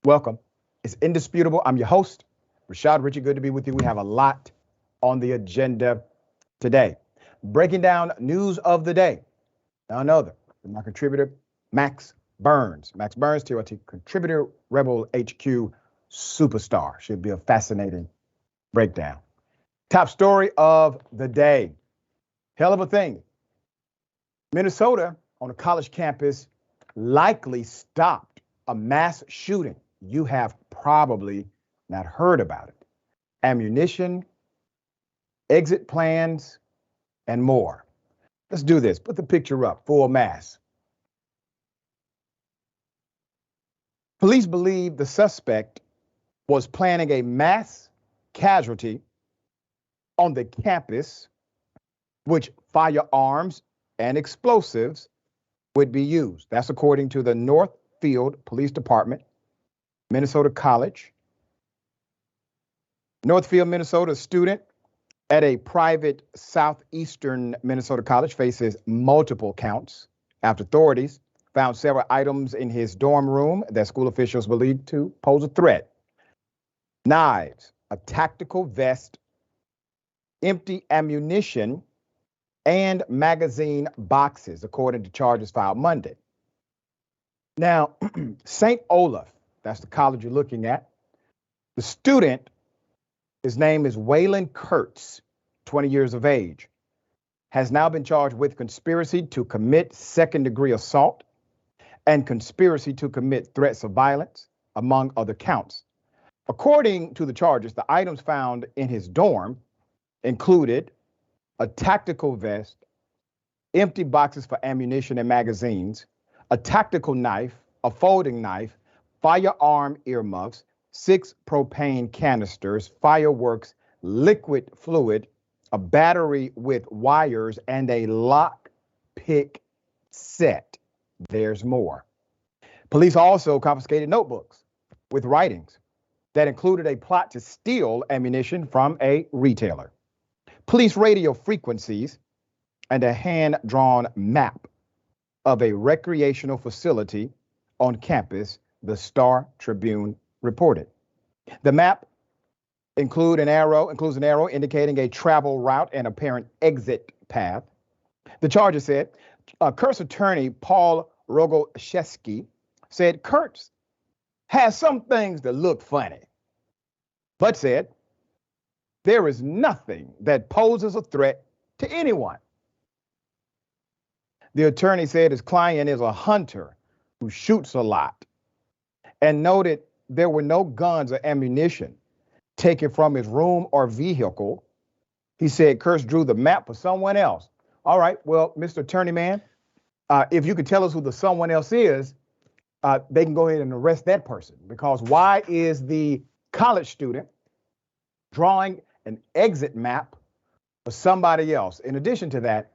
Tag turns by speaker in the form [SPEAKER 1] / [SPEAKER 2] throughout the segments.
[SPEAKER 1] Welcome. It's indisputable. I'm your host, Rashad. Richey, good to be with you. We have a lot on the agenda today. Breaking down news of the day. None other than my contributor, Max Burns. Max Burns, TRT contributor, Rebel HQ superstar. Should be a fascinating breakdown. Top story of the day. Hell of a thing. Minnesota on a college campus likely stopped a mass shooting. You have probably not heard about it. Ammunition, exit plans, and more. Let's do this. Put the picture up, full mass. Police believe the suspect was planning a mass casualty on the campus, which firearms and explosives would be used. That's according to the Northfield Police Department, Minnesota College. Northfield, Minnesota student at a private southeastern Minnesota college faces multiple counts after authorities found several items in his dorm room that school officials believed to pose a threat. Knives, a tactical vest, empty ammunition, and magazine boxes, according to charges filed Monday. Now, St. Olaf, that's the college you're looking at. The student, his name is Waylon Kurtz, 20 years of age, has now been charged with conspiracy to commit second-degree assault and conspiracy to commit threats of violence, among other counts. According to the charges, the items found in his dorm included a tactical vest, empty boxes for ammunition and magazines, a tactical knife, a folding knife, firearm earmuffs, 6 propane canisters, fireworks, liquid fluid, a battery with wires, and a lock pick set. There's more. Police also confiscated notebooks with writings that included a plot to steal ammunition from a retailer, police radio frequencies, and a hand-drawn map of a recreational facility on campus, the Star Tribune reported. The map includes an arrow indicating a travel route and apparent exit path. The charges said, Kurt's attorney, Paul Rogoshevsky, said Kurtz has some things that look funny, but said there is nothing that poses a threat to anyone. The attorney said his client is a hunter who shoots a lot and noted there were no guns or ammunition taken from his room or vehicle. He said Kurtz drew the map for someone else. All right, well, Mr. Attorney Man, if you could tell us who the someone else is, they can go ahead and arrest that person, because why is the college student drawing an exit map for somebody else? In addition to that,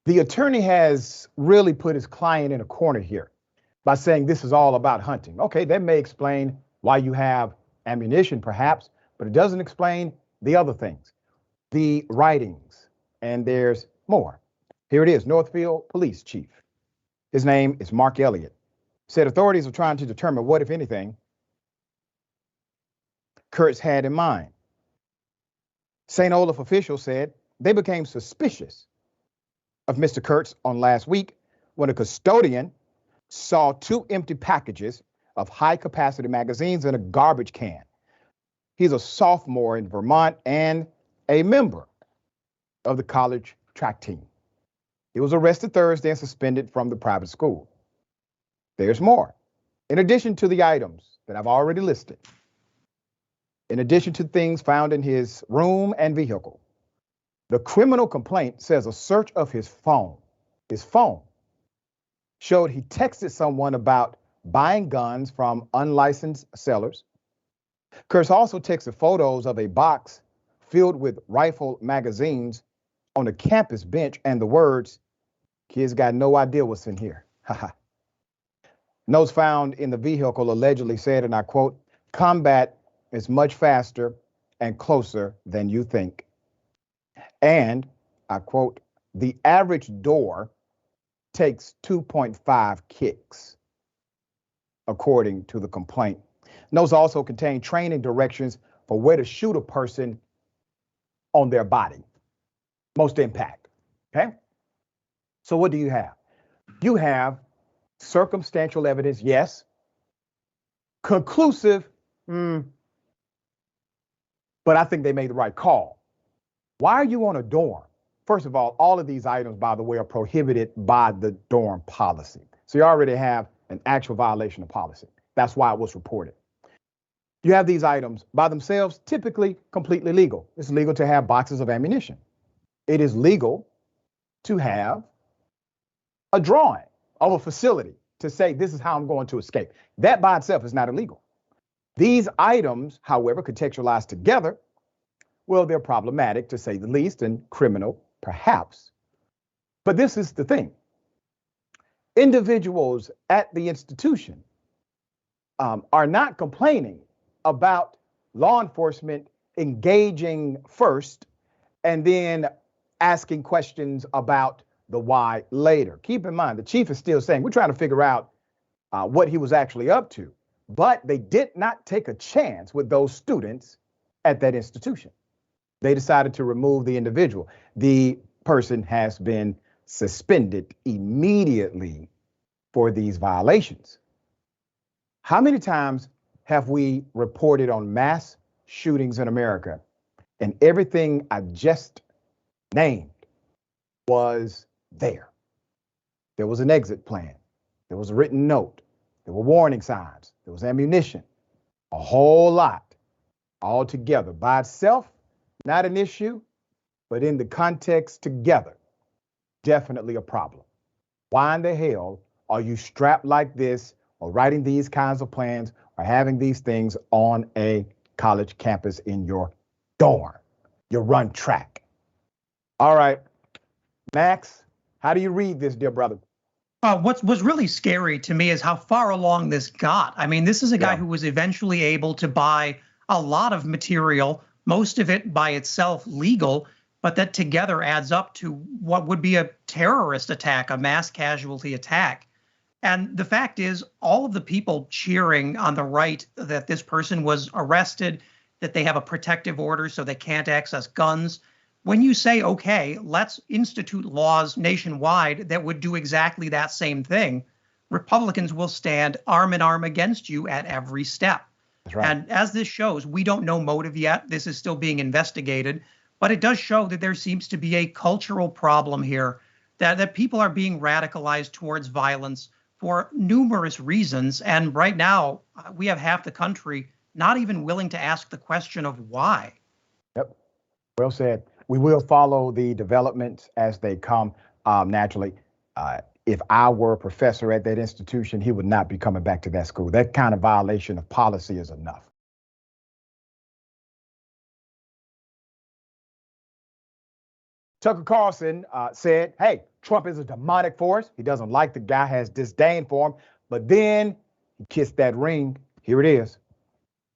[SPEAKER 1] the attorney has really put his client in a corner here by saying this is all about hunting. Okay, that may explain why you have ammunition perhaps, but it doesn't explain the other things, the writings, and there's more. Here it is, Northfield Police Chief. His name is Mark Elliott. Said authorities are trying to determine what, if anything, Kurtz had in mind. St. Olaf officials said they became suspicious of Mr. Kurtz on last week when a custodian saw 2 empty packages of high-capacity magazines in a garbage can. He's a sophomore in Vermont and a member of the college track team. He was arrested Thursday and suspended from the private school. There's more. In addition to the items that I've already listed, in addition to things found in his room and vehicle, the criminal complaint says a search of his phone showed he texted someone about buying guns from unlicensed sellers. Kurtz also texted photos of a box filled with rifle magazines on a campus bench and the words, "Kids got no idea what's in here." Notes found in the vehicle allegedly said, and I quote, "Combat is much faster and closer than you think." And I quote, "The average door takes 2.5 kicks," according to the complaint. Notes also contain training directions for where to shoot a person on their body. Most impact. Okay? So what do you have? You have circumstantial evidence, yes. Conclusive, but I think they made the right call. Why are you on a dorm? First of all of these items, by the way, are prohibited by the dorm policy. So you already have an actual violation of policy. That's why it was reported. You have these items by themselves, typically completely legal. It's legal to have boxes of ammunition. It is legal to have a drawing of a facility to say, this is how I'm going to escape. That by itself is not illegal. These items, however, contextualized together, well, they're problematic to say the least and criminal, perhaps. But this is the thing. Individuals at the institution are not complaining about law enforcement engaging first and then asking questions about the why later. Keep in mind, the chief is still saying, we're trying to figure out what he was actually up to, but they did not take a chance with those students at that institution. They decided to remove the individual. The person has been suspended immediately for these violations. How many times have we reported on mass shootings in America and everything I just named was there? There was an exit plan. There was a written note. There were warning signs. There was ammunition. A whole lot all together. By itself, not an issue, but in the context together, definitely a problem. Why in the hell are you strapped like this or writing these kinds of plans or having these things on a college campus in your dorm? You run track. All right, Max, how do you read this, dear brother?
[SPEAKER 2] What was really scary to me is how far along this got. I mean, this is a guy who was eventually able to buy a lot of material, most of it by itself legal, but that together adds up to what would be a terrorist attack, a mass casualty attack. And the fact is, all of the people cheering on the right that this person was arrested, that they have a protective order so they can't access guns. When you say, okay, let's institute laws nationwide that would do exactly that same thing, Republicans will stand arm in arm against you at every step.
[SPEAKER 1] That's right.
[SPEAKER 2] And as this shows, we don't know motive yet. This is still being investigated. But it does show that there seems to be a cultural problem here, that people are being radicalized towards violence for numerous reasons. And right now, we have half the country not even willing to ask the question of why.
[SPEAKER 1] Yep. Well said. We will follow the developments as they come naturally. If I were a professor at that institution, he would not be coming back to that school. That kind of violation of policy is enough. Tucker Carlson said, hey, Trump is a demonic force. He doesn't like the guy, has disdain for him. But then he kissed that ring. Here it is.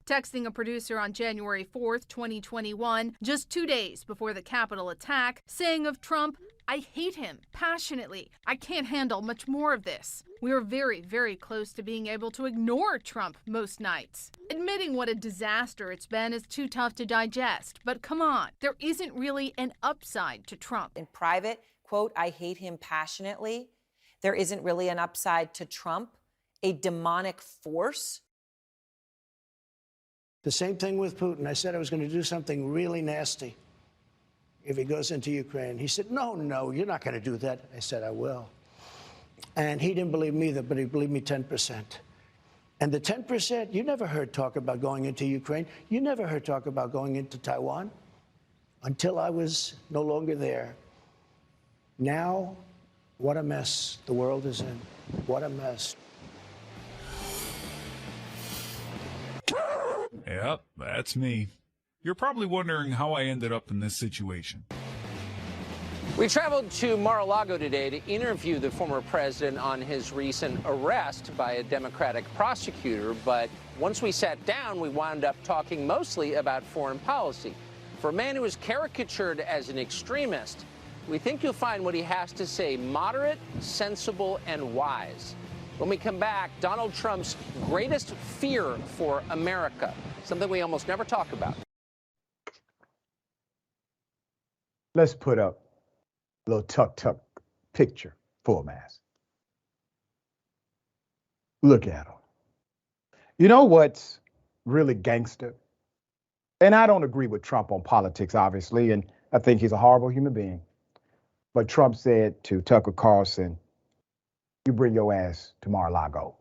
[SPEAKER 3] Texting a producer on January 4th, 2021, just 2 days before the Capitol attack, saying of Trump, I hate him passionately. I can't handle much more of this. We are very, very close to being able to ignore Trump most nights. Admitting what a disaster it's been is too tough to digest. But come on, there isn't really an upside to Trump.
[SPEAKER 4] In private, quote, I hate him passionately. There isn't really an upside to Trump, a demonic force.
[SPEAKER 5] The same thing with Putin. I said I was going to do something really nasty if he goes into Ukraine. He said, no, you're not going to do that. I said, I will. And he didn't believe me, but he believed me 10%. And the 10%, you never heard talk about going into Ukraine. You never heard talk about going into Taiwan until I was no longer there. Now, what a mess the world is in. What a mess.
[SPEAKER 6] Yep, that's me. You're probably wondering how I ended up in this situation.
[SPEAKER 7] We traveled to Mar-a-Lago today to interview the former president on his recent arrest by a Democratic prosecutor, but once we sat down, we wound up talking mostly about foreign policy. For a man who is caricatured as an extremist, we think you'll find what he has to say moderate, sensible, and wise. When we come back, Donald Trump's greatest fear for America, something we almost never talk about.
[SPEAKER 1] Let's put up a little tuck picture, full mask. Look at him. You know what's really gangster? And I don't agree with Trump on politics, obviously, and I think he's a horrible human being. But Trump said to Tucker Carlson, you bring your ass to Mar-a-Lago.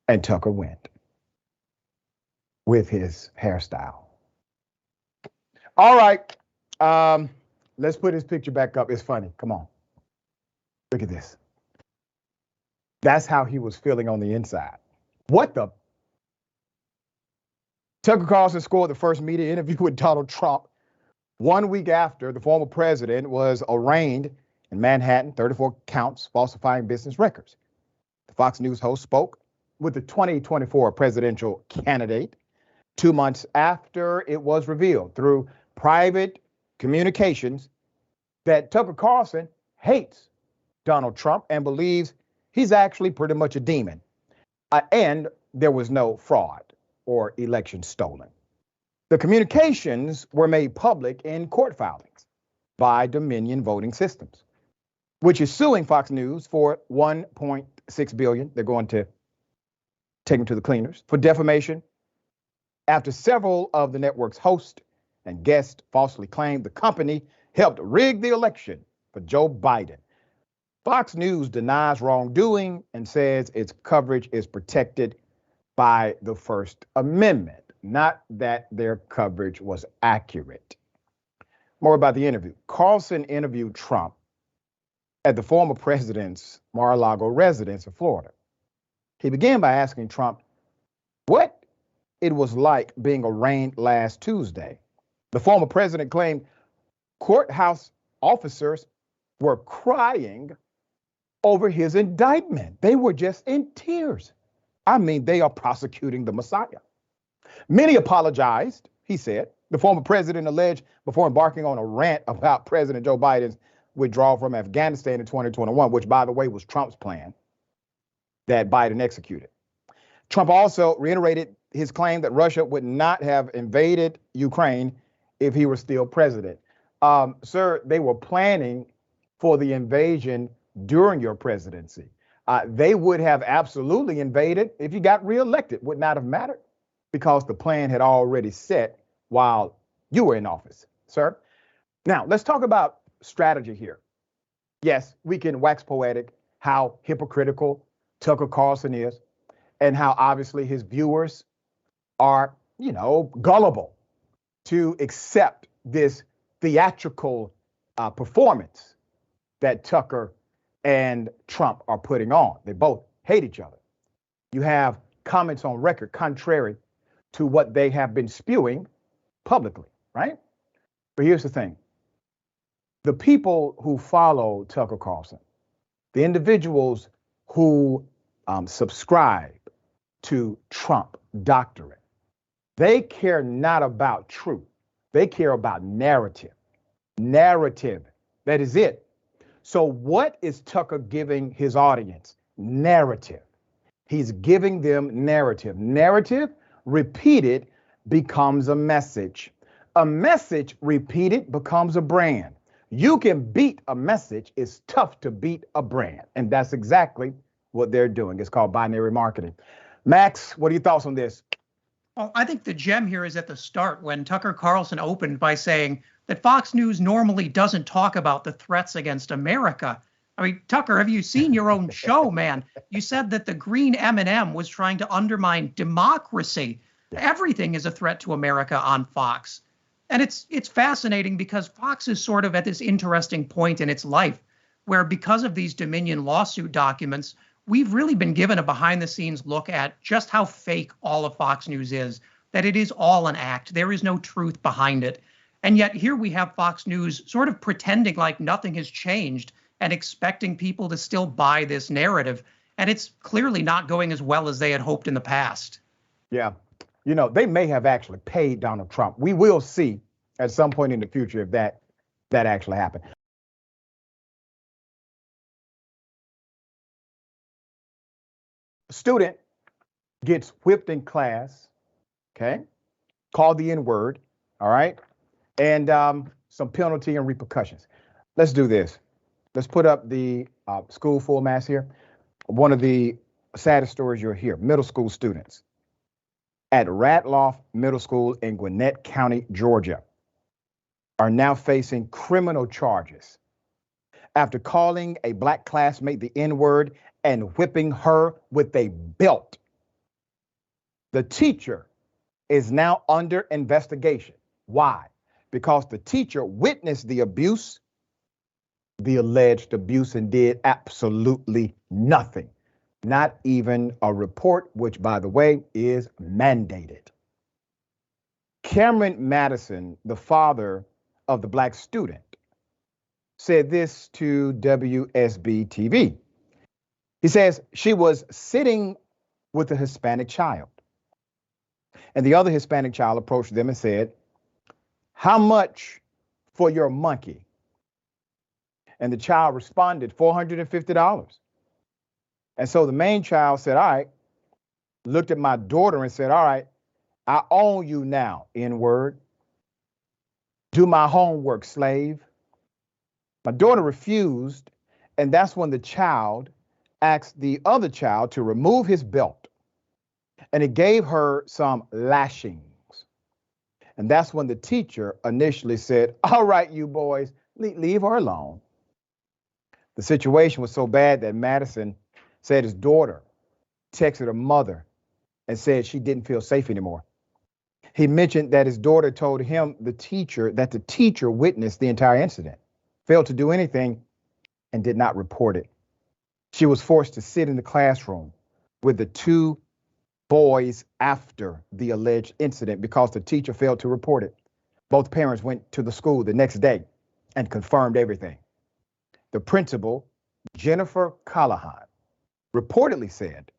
[SPEAKER 1] And Tucker went with his hairstyle. All right, let's put his picture back up. It's funny. Come on. Look at this. That's how he was feeling on the inside. What the? Tucker Carlson scored the first media interview with Donald Trump 1 week after the former president was arraigned in Manhattan, 34 counts, falsifying business records. The Fox News host spoke with the 2024 presidential candidate 2 months after it was revealed through private communications that Tucker Carlson hates Donald Trump and believes he's actually pretty much a demon. And there was no fraud or election stolen. The communications were made public in court filings by Dominion Voting Systems, which is suing Fox News for $1.6 billion. They're going to take them to the cleaners for defamation after several of the network's hosts and guests falsely claimed the company helped rig the election for Joe Biden. Fox News denies wrongdoing and says its coverage is protected by the First Amendment, not that their coverage was accurate. More about the interview. Carlson interviewed Trump at the former president's Mar-a-Lago residence in Florida. He began by asking Trump what it was like being arraigned last Tuesday. The former president claimed courthouse officers were crying over his indictment. They were just in tears. I mean, they are prosecuting the Messiah. Many apologized, he said. The former president alleged before embarking on a rant about President Joe Biden's withdrawal from Afghanistan in 2021, which, by the way, was Trump's plan that Biden executed. Trump also reiterated his claim that Russia would not have invaded Ukraine if he were still president. Sir, they were planning for the invasion during your presidency. They would have absolutely invaded if you got reelected. Would not have mattered because the plan had already set while you were in office, sir. Now, let's talk about strategy here. Yes, we can wax poetic how hypocritical Tucker Carlson is and how obviously his viewers are, gullible to accept this theatrical performance that Tucker and Trump are putting on. They both hate each other. You have comments on record contrary to what they have been spewing publicly, right? But here's the thing. The people who follow Tucker Carlson, the individuals who subscribe to Trump doctrine, they care not about truth. They care about narrative. Narrative. That is it. So what is Tucker giving his audience? Narrative. He's giving them narrative. Narrative repeated becomes a message. A message repeated becomes a brand. You can beat a message. It's tough to beat a brand. And that's exactly what they're doing. It's called binary marketing. Max, what are your thoughts on this?
[SPEAKER 2] Well, I think the gem here is at the start when Tucker Carlson opened by saying that Fox News normally doesn't talk about the threats against America. I mean, Tucker, have you seen your own show, man? You said that the green M&M was trying to undermine democracy. Everything is a threat to America on Fox. And it's fascinating because Fox is sort of at this interesting point in its life where because of these Dominion lawsuit documents, we've really been given a behind-the-scenes look at just how fake all of Fox News is, that it is all an act. There is no truth behind it. And yet here we have Fox News sort of pretending like nothing has changed and expecting people to still buy this narrative. And it's clearly not going as well as they had hoped in the past.
[SPEAKER 1] Yeah. They may have actually paid Donald Trump. We will see at some point in the future if that actually happened. student gets whipped in class, okay, called the N-word, all right, and some penalty and repercussions. Let's do this. Let's put up the school full mass here. One of the saddest stories you'll hear, middle school students at Ratloff Middle School in Gwinnett County, Georgia, are now facing criminal charges after calling a black classmate the N-word and whipping her with a belt. The teacher is now under investigation. Why? Because the teacher witnessed the abuse, the alleged abuse, and did absolutely nothing. Not even a report, which, by the way, is mandated. Cameron Madison, the father of the black student, said this to WSB TV. He says she was sitting with a Hispanic child, and the other Hispanic child approached them and said, "How much for your monkey?" And the child responded, $450. And so the main child said, all right, looked at my daughter and said, all right, I own you now, N-word. Do my homework, slave. My daughter refused, and that's when the child asked the other child to remove his belt, and it gave her some lashings. And that's when the teacher initially said, all right, you boys, leave her alone. The situation was so bad that Madison said his daughter texted her mother and said she didn't feel safe anymore. He mentioned that his daughter told him that the teacher witnessed the entire incident, failed to do anything, and did not report it. She was forced to sit in the classroom with the two boys after the alleged incident because the teacher failed to report it. Both parents went to the school the next day and confirmed everything. The principal, Jennifer Callahan, reportedly said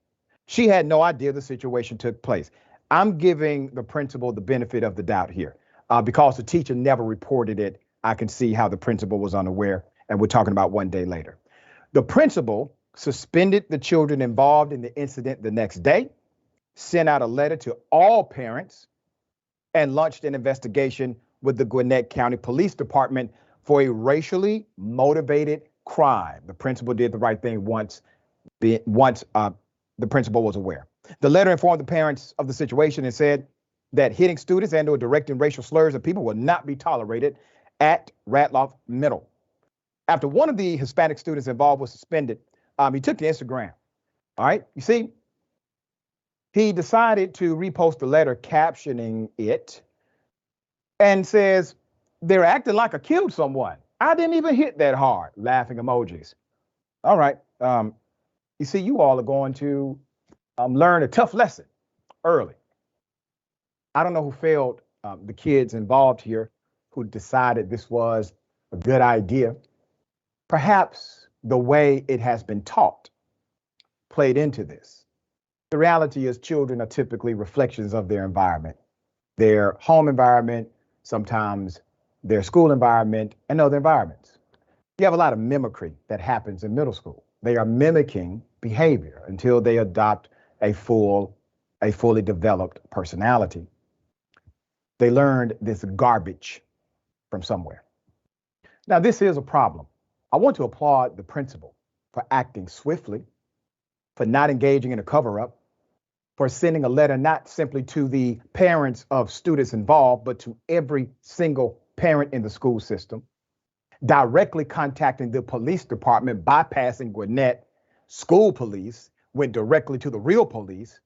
[SPEAKER 1] she had no idea the situation took place. I'm giving the principal the benefit of the doubt here because the teacher never reported it. I can see how the principal was unaware, and we're talking about one day later. The principal suspended the children involved in the incident the next day, sent out a letter to all parents, and launched an investigation with the Gwinnett County Police Department for a racially motivated crime. The principal did the right thing once the principal was aware. The letter informed the parents of the situation and said that hitting students and or directing racial slurs at people will not be tolerated at Ratloff Middle. After one of the Hispanic students involved was suspended, he took to Instagram. All right, you see, he decided to repost the letter captioning it and says, they're acting like I killed someone. I didn't even hit that hard, laughing emojis. All right, you see, you all are going to learn a tough lesson early. I don't know who failed the kids involved here who decided this was a good idea. Perhaps the way it has been taught played into this. The reality is children are typically reflections of their environment, their home environment, sometimes their school environment, and other environments. You have a lot of mimicry that happens in middle school. They are mimicking behavior until they adopt a fully developed personality. They learned this garbage from somewhere. Now, this is a problem. I want to applaud the principal for acting swiftly, for not engaging in a cover-up, for sending a letter not simply to the parents of students involved, but to every single parent in the school system, directly contacting the police department, bypassing Gwinnett school police, went directly to the real police,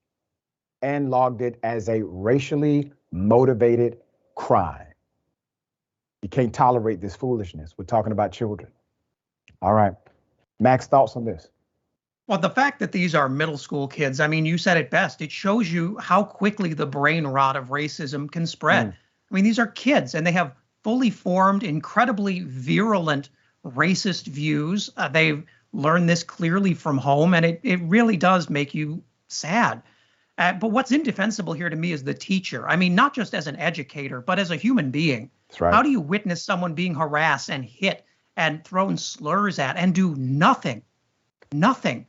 [SPEAKER 1] and logged it as a racially motivated crime. You can't tolerate this foolishness. We're talking about children. All right. Max, thoughts on this?
[SPEAKER 2] Well, the fact that these are middle school kids, I mean, you said it best. It shows you how quickly the brain rot of racism can spread. I mean, these are kids and they have fully formed, incredibly virulent racist views. They've learned this clearly from home, and it really does make you sad. But what's indefensible here to me is the teacher. I mean, not just as an educator, but as a human being.
[SPEAKER 1] That's right.
[SPEAKER 2] How do you witness someone being harassed and hit and thrown slurs at and do nothing? Nothing.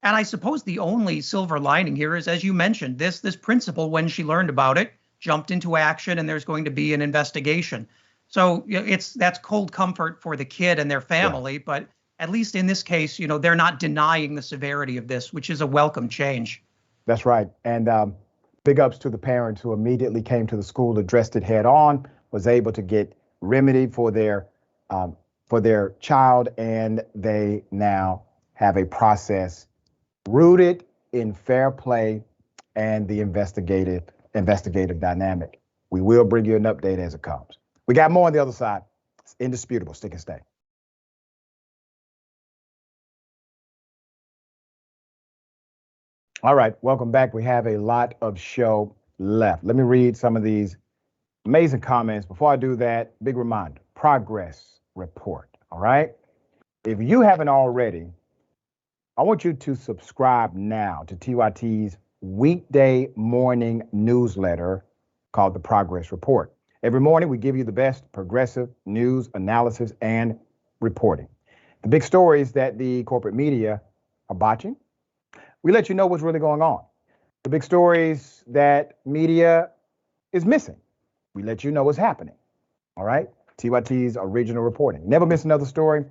[SPEAKER 2] And I suppose the only silver lining here is, as you mentioned, this principal, when she learned about it, jumped into action, and there's going to be an investigation. So that's cold comfort for the kid and their family. Yeah. But at least in this case, they're not denying the severity of this, which is a welcome change. That's right. And big ups to the parents who immediately came to the school, addressed it head on, was able to get remedy for their child, and they now have a process rooted in fair play and the investigative dynamic. We will bring you an update as it comes. We got more on the other side. It's indisputable. Stick and stay. All right, welcome back. We have a lot of show left. Let me read some of these amazing comments. Before I do that, big reminder, progress report, all right? If you haven't already, I want you to subscribe now to TYT's weekday morning newsletter called The Progress Report. Every morning, we give you the best progressive news, analysis, and reporting. The big stories that the corporate media are botching, we let you know what's really going on. The big stories that media is missing, we let you know what's happening. All right? TYT's original reporting. Never miss another story.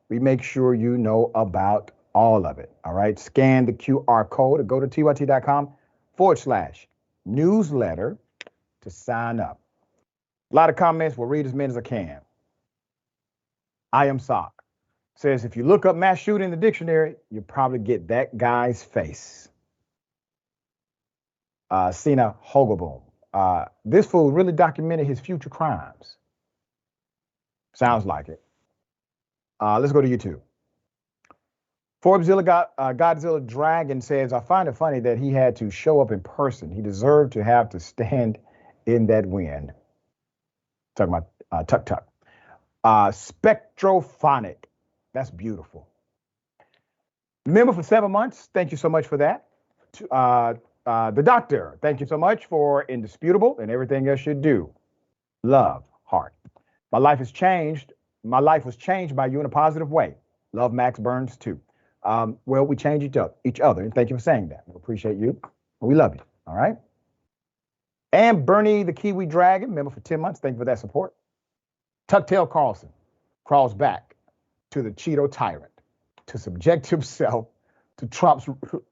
[SPEAKER 2] We make sure you know about all of it. All right? Scan the QR code or go to tyt.com/newsletter to sign up. A lot of comments. We'll read as many as I can. I am Sock says, if you look up mass shooting in the dictionary, you probably get that guy's face. Sina Hogelboom. This fool really documented his future crimes. Sounds like it. Let's go to YouTube. Godzilla Dragon says, I find it funny that he had to show up in person. He deserved to have to stand in that wind. Talking about Tuk Tuk. Spectrophonic. That's beautiful. Member for 7 months. Thank you so much for that. The doctor. Thank you so much for indisputable and everything else you do. Love, heart. My life has changed. My life was changed by you in a positive way. Love, Max Burns, too. Well, we change each other, and thank you for saying that. We appreciate you. We love you, all right? And Bernie the Kiwi Dragon, member for 10 months. Thank you for that support. Tucktail Carlson crawls back to the Cheeto tyrant to subject himself to Trump's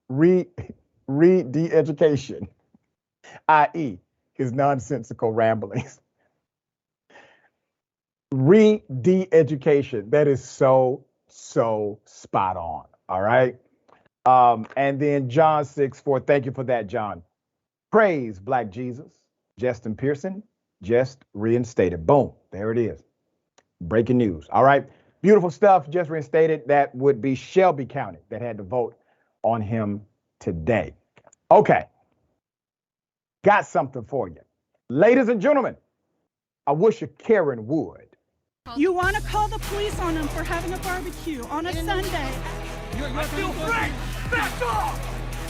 [SPEAKER 2] re-de-education, i.e. his nonsensical ramblings. Re-de-education, that is so spot on, all right? And then John 6-4, thank you for that, John. Praise Black Jesus. Justin Pearson just reinstated. Boom, there it is. Breaking news, all right? Beautiful stuff, just reinstated. That would be Shelby County that had to vote on him today. Okay, got something for you. Ladies and gentlemen, I wish a Karen would.
[SPEAKER 8] You want to call the police on him for having a barbecue on a Sunday.
[SPEAKER 9] I feel free! Back off!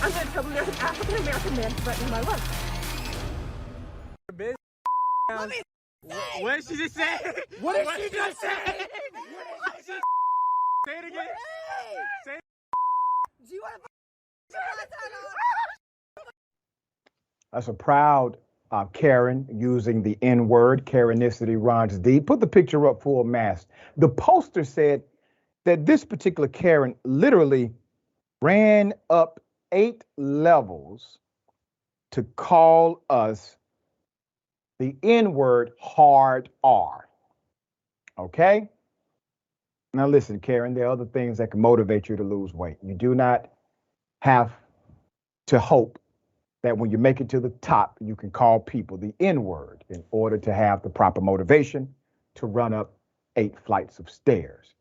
[SPEAKER 9] I'm going to tell them there's an African-American man threatening my life.
[SPEAKER 10] Let me say. What did she just say?
[SPEAKER 9] What did she just say?
[SPEAKER 10] Say it again. Say it.
[SPEAKER 9] Do you want to
[SPEAKER 1] That's a proud Karen using the N-word. Karenicity runs deep. Put the picture up full mast. The poster said that this particular Karen literally ran up 8 levels to call us the N-word hard R. Okay? Now listen, Karen, there are other things that can motivate you to lose weight. You do not have to hope that when you make it to the top, you can call people the N-word in order to have the proper motivation to run up 8 flights of stairs,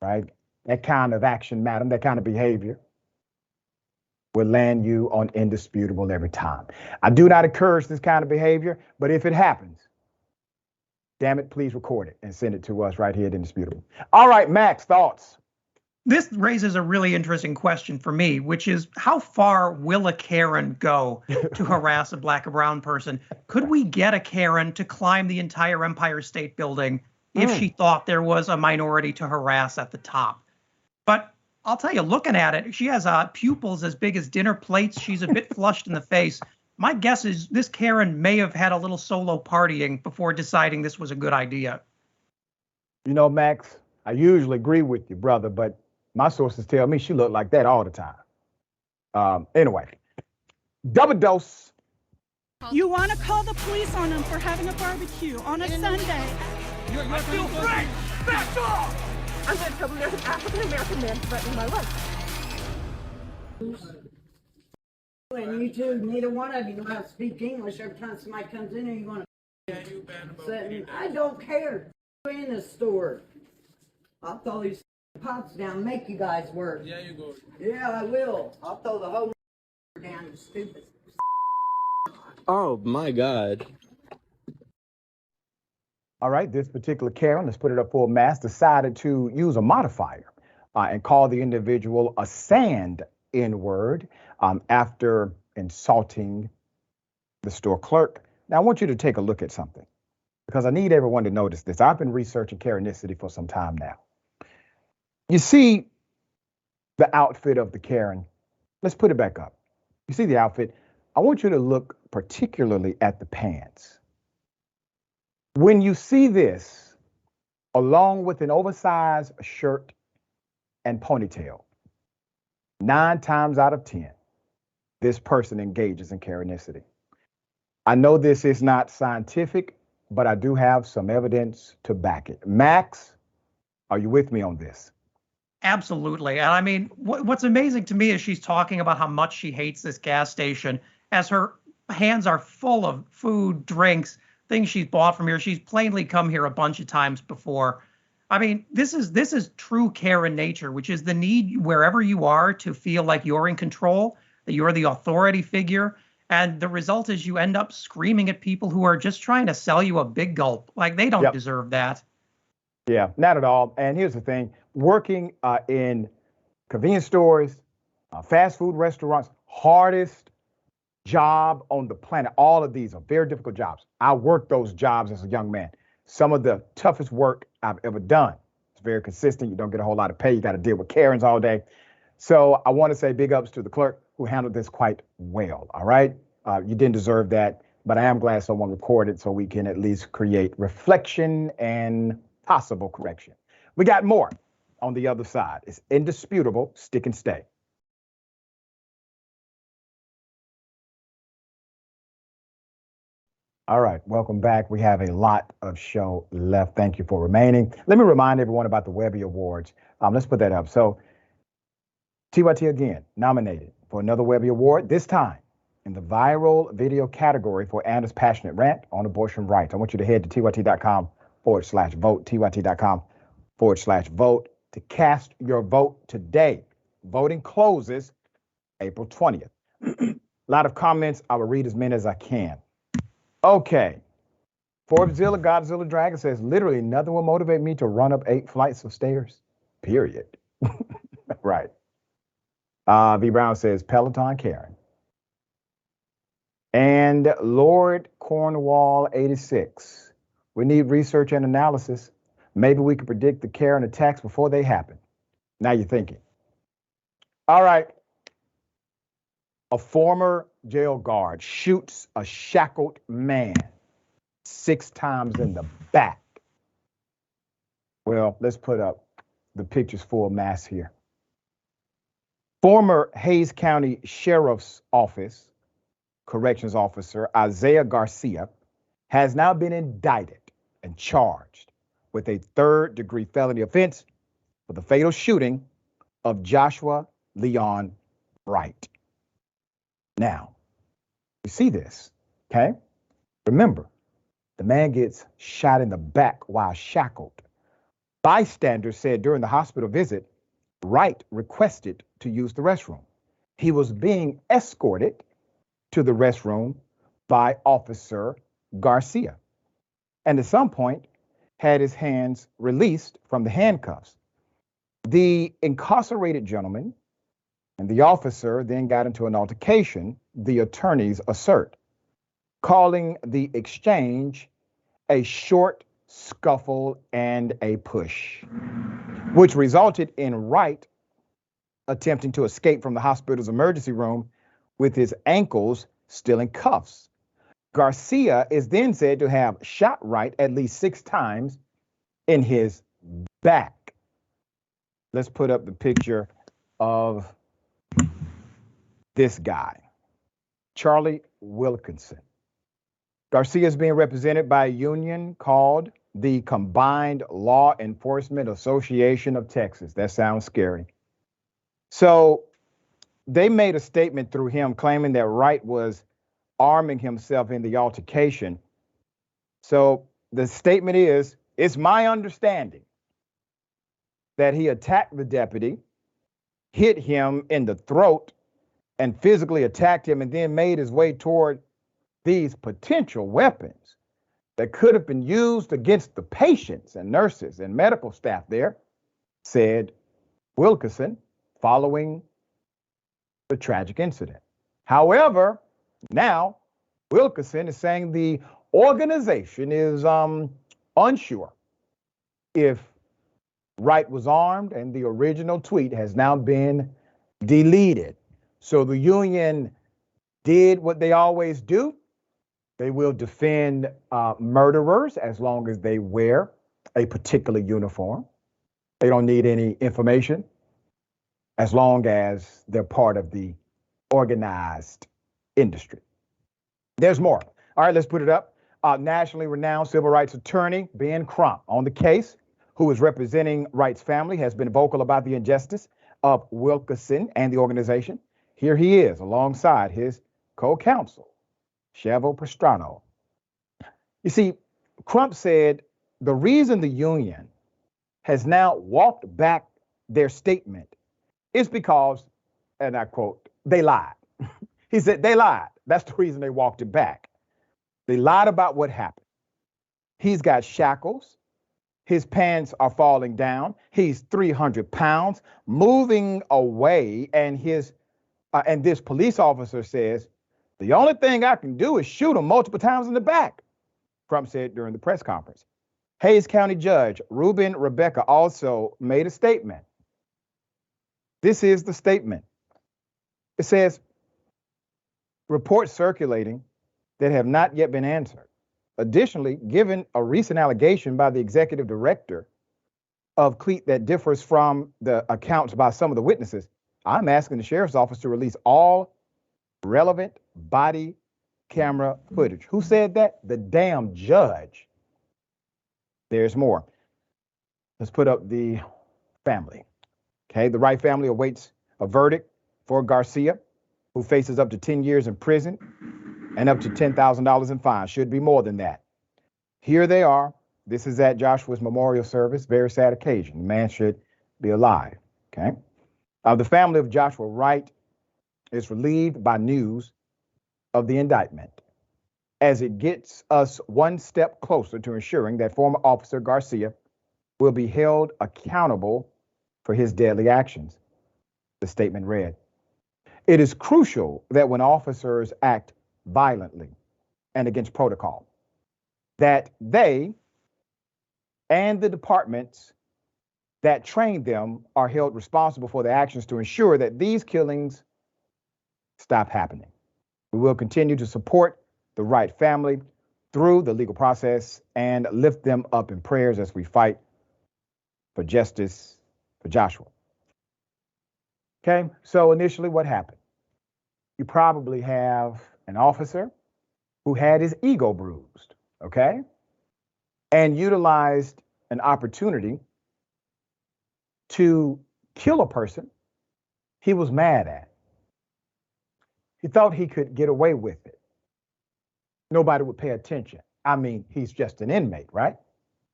[SPEAKER 1] right? That kind of action, madam, that kind of behavior will land you on indisputable every time. I do not encourage this kind of behavior, but if it happens, damn it, please record it and send it to us right here at Indisputable. All right, Max, thoughts?
[SPEAKER 2] This raises a really interesting question for me, which is how far will a Karen go to harass a black or brown person? Could we get a Karen to climb the entire Empire State Building if she thought there was a minority to harass at the top? But I'll tell you, looking at it, she has pupils as big as dinner plates. She's a bit flushed in the face. My guess is this Karen may have had a little solo partying before deciding this was a good idea.
[SPEAKER 1] You know, Max, I usually agree with you, brother, but my sources tell me she looked like that all the time. Anyway, double dose.
[SPEAKER 8] You want to call the police on them for having a barbecue on a Sunday.
[SPEAKER 10] I feel free! Back off!
[SPEAKER 9] I'm going to tell them there's an African-American man threatening my life.
[SPEAKER 11] And you two, neither one of you know how to speak English. Every time somebody comes in here, you want to... I don't care. In the store. I'll throw these pots down and make you guys work.
[SPEAKER 10] Yeah, you go.
[SPEAKER 11] Yeah, I will. I'll throw the whole down, you stupid.
[SPEAKER 10] Oh my God.
[SPEAKER 1] All right, this particular Karen, let's put it up full mass, decided to use a modifier and call the individual a sand N-word after insulting the store clerk. Now, I want you to take a look at something because I need everyone to notice this. I've been researching Karenicity for some time now. You see the outfit of the Karen. Let's put it back up. You see the outfit. I want you to look particularly at the pants. When you see this, along with an oversized shirt and ponytail, 9 times out of 10, this person engages in Karenicity. I know this is not scientific, but I do have some evidence to back it. Max, are you with me on this?
[SPEAKER 2] Absolutely. And I mean, what's amazing to me is she's talking about how much she hates this gas station as her hands are full of food, drinks, things she's bought from here. She's plainly come here a bunch of times before. I mean, this is true Karen nature, which is the need wherever you are to feel like you're in control, that you're the authority figure. And the result is you end up screaming at people who are just trying to sell you a big gulp. Like they don't deserve that.
[SPEAKER 1] Yeah, not at all. And here's the thing, working in convenience stores, fast food restaurants, hardest job on the planet. All of these are very difficult jobs. I worked those jobs as a young man. Some of the toughest work I've ever done. It's very consistent. You don't get a whole lot of pay. You got to deal with Karens all day. So I want to say big ups to the clerk who handled this quite well. All right. You didn't deserve that, but I am glad someone recorded so we can at least create reflection and possible correction. We got more on the other side. It's indisputable. Stick and stay. All right, welcome back. We have a lot of show left. Thank you for remaining. Let me remind everyone about the Webby Awards. Let's put that up. So TYT again, nominated for another Webby Award, this time in the viral video category for Anna's passionate rant on abortion rights. I want you to head to tyt.com/vote, tyt.com/vote to cast your vote today. Voting closes April 20th. A lot of comments. I will read as many as I can. Okay. Forbeszilla Godzilla Dragon says, literally nothing will motivate me to run up 8 flights of stairs. Period. Right. V Brown says, Peloton Karen. And Lord Cornwall 86. We need research and analysis. Maybe we could predict the Karen attacks before they happen. Now you're thinking. All right. A former jail guard shoots a shackled man 6 times in the back. Well, let's put up the pictures full mass here. Former Hayes County Sheriff's Office Corrections Officer Isaiah Garcia has now been indicted and charged with a 3rd-degree felony offense for the fatal shooting of Joshua Leon Wright. Now, you see this, okay? Remember, the man gets shot in the back while shackled. Bystanders said during the hospital visit, Wright requested to use the restroom. He was being escorted to the restroom by Officer Garcia, and at some point had his hands released from the handcuffs. The incarcerated gentleman and the officer then got into an altercation, the attorneys assert, calling the exchange a short scuffle and a push, which resulted in Wright attempting to escape from the hospital's emergency room with his ankles still in cuffs. Garcia is then said to have shot Wright at least 6 times in his back. Let's put up the picture of this guy, Charlie Wilkinson. Garcia is being represented by a union called the Combined Law Enforcement Association of Texas. That sounds scary. So they made a statement through him claiming that Wright was arming himself in the altercation. So the statement is, it's my understanding that he attacked the deputy, hit him in the throat, and physically attacked him, and then made his way toward these potential weapons that could have been used against the patients and nurses and medical staff there, said Wilkinson, following the tragic incident. However, now Wilkinson is saying the organization is unsure if Wright was armed, and the original tweet has now been deleted. So the union did what they always do. They will defend murderers as long as they wear a particular uniform. They don't need any information as long as they're part of the organized industry. There's more. All right, let's put it up. Nationally renowned civil rights attorney Ben Crump on the case, who is representing Wright's family, has been vocal about the injustice of Wilkinson and the organization. Here he is alongside his co-counsel, Chevo Pastrano. You see, Crump said the reason the union has now walked back their statement is because, and I quote, they lied. He said they lied. That's the reason they walked it back. They lied about what happened. He's got shackles. His pants are falling down. He's 300 pounds, moving away, and this police officer says, the only thing I can do is shoot him multiple times in the back, Crump said during the press conference. Hayes County Judge Ruben Rebecca also made a statement. This is the statement. It says, reports circulating that have not yet been answered. Additionally, given a recent allegation by the executive director of CLEAT that differs from the accounts by some of the witnesses, I'm asking the sheriff's office to release all relevant body camera footage. Who said that? The damn judge. There's more. Let's put up the family. Okay, the Wright family awaits a verdict for Garcia, who faces up to 10 years in prison and up to $10,000 in fines. Should be more than that. Here they are. This is at Joshua's memorial service. Very sad occasion. The man should be alive. Okay. The family of Joshua Wright is relieved by news of the indictment, as it gets us one step closer to ensuring that former officer Garcia will be held accountable for his deadly actions. The statement read, it is crucial that when officers act violently and against protocol, that they and the departments that train them are held responsible for their actions to ensure that these killings stop happening. We will continue to support the Wright family through the legal process and lift them up in prayers as we fight for justice for Joshua. Okay, so initially what happened? You probably have an officer who had his ego bruised, okay, and utilized an opportunity to kill a person he was mad at. He thought he could get away with it. Nobody would pay attention. I mean, he's just an inmate, right?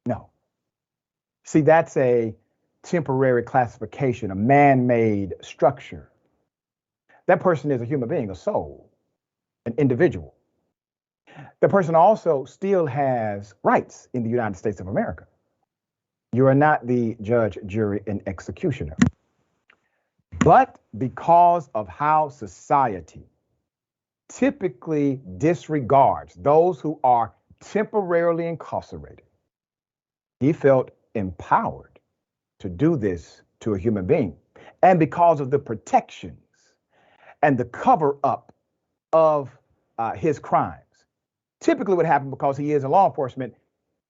[SPEAKER 1] No. See, that's a temporary classification, a man-made structure. That person is a human being, a soul, an individual. The person also still has rights in the United States of America. You are not the judge, jury, and executioner. But because of how society typically disregards those who are temporarily incarcerated, he felt empowered to do this to a human being. and because of the protections and the cover up of his crimes. Typically what happened, because he is in law enforcement,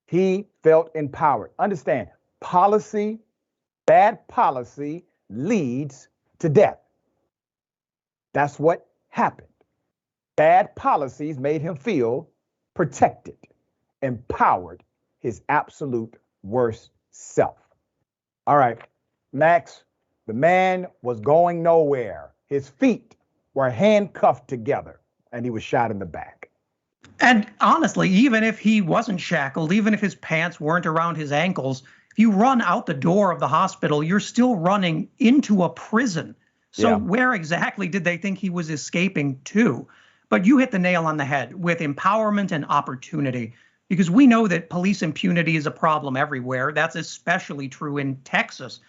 [SPEAKER 1] he felt empowered. Understand, policy, bad policy leads to death. That's what happened. Bad policies made him feel protected, empowered, his absolute worst self. All right, Max, the man was going nowhere. His feet were handcuffed together and he was shot in the back.
[SPEAKER 2] And honestly, even if he wasn't shackled, even if his pants weren't around his ankles, if you run out the door of the hospital, you're still running into a prison. So where exactly did they think he was escaping to? But you hit the nail on the head with empowerment and opportunity, because we know that police impunity is a problem everywhere. That's especially true in Texas.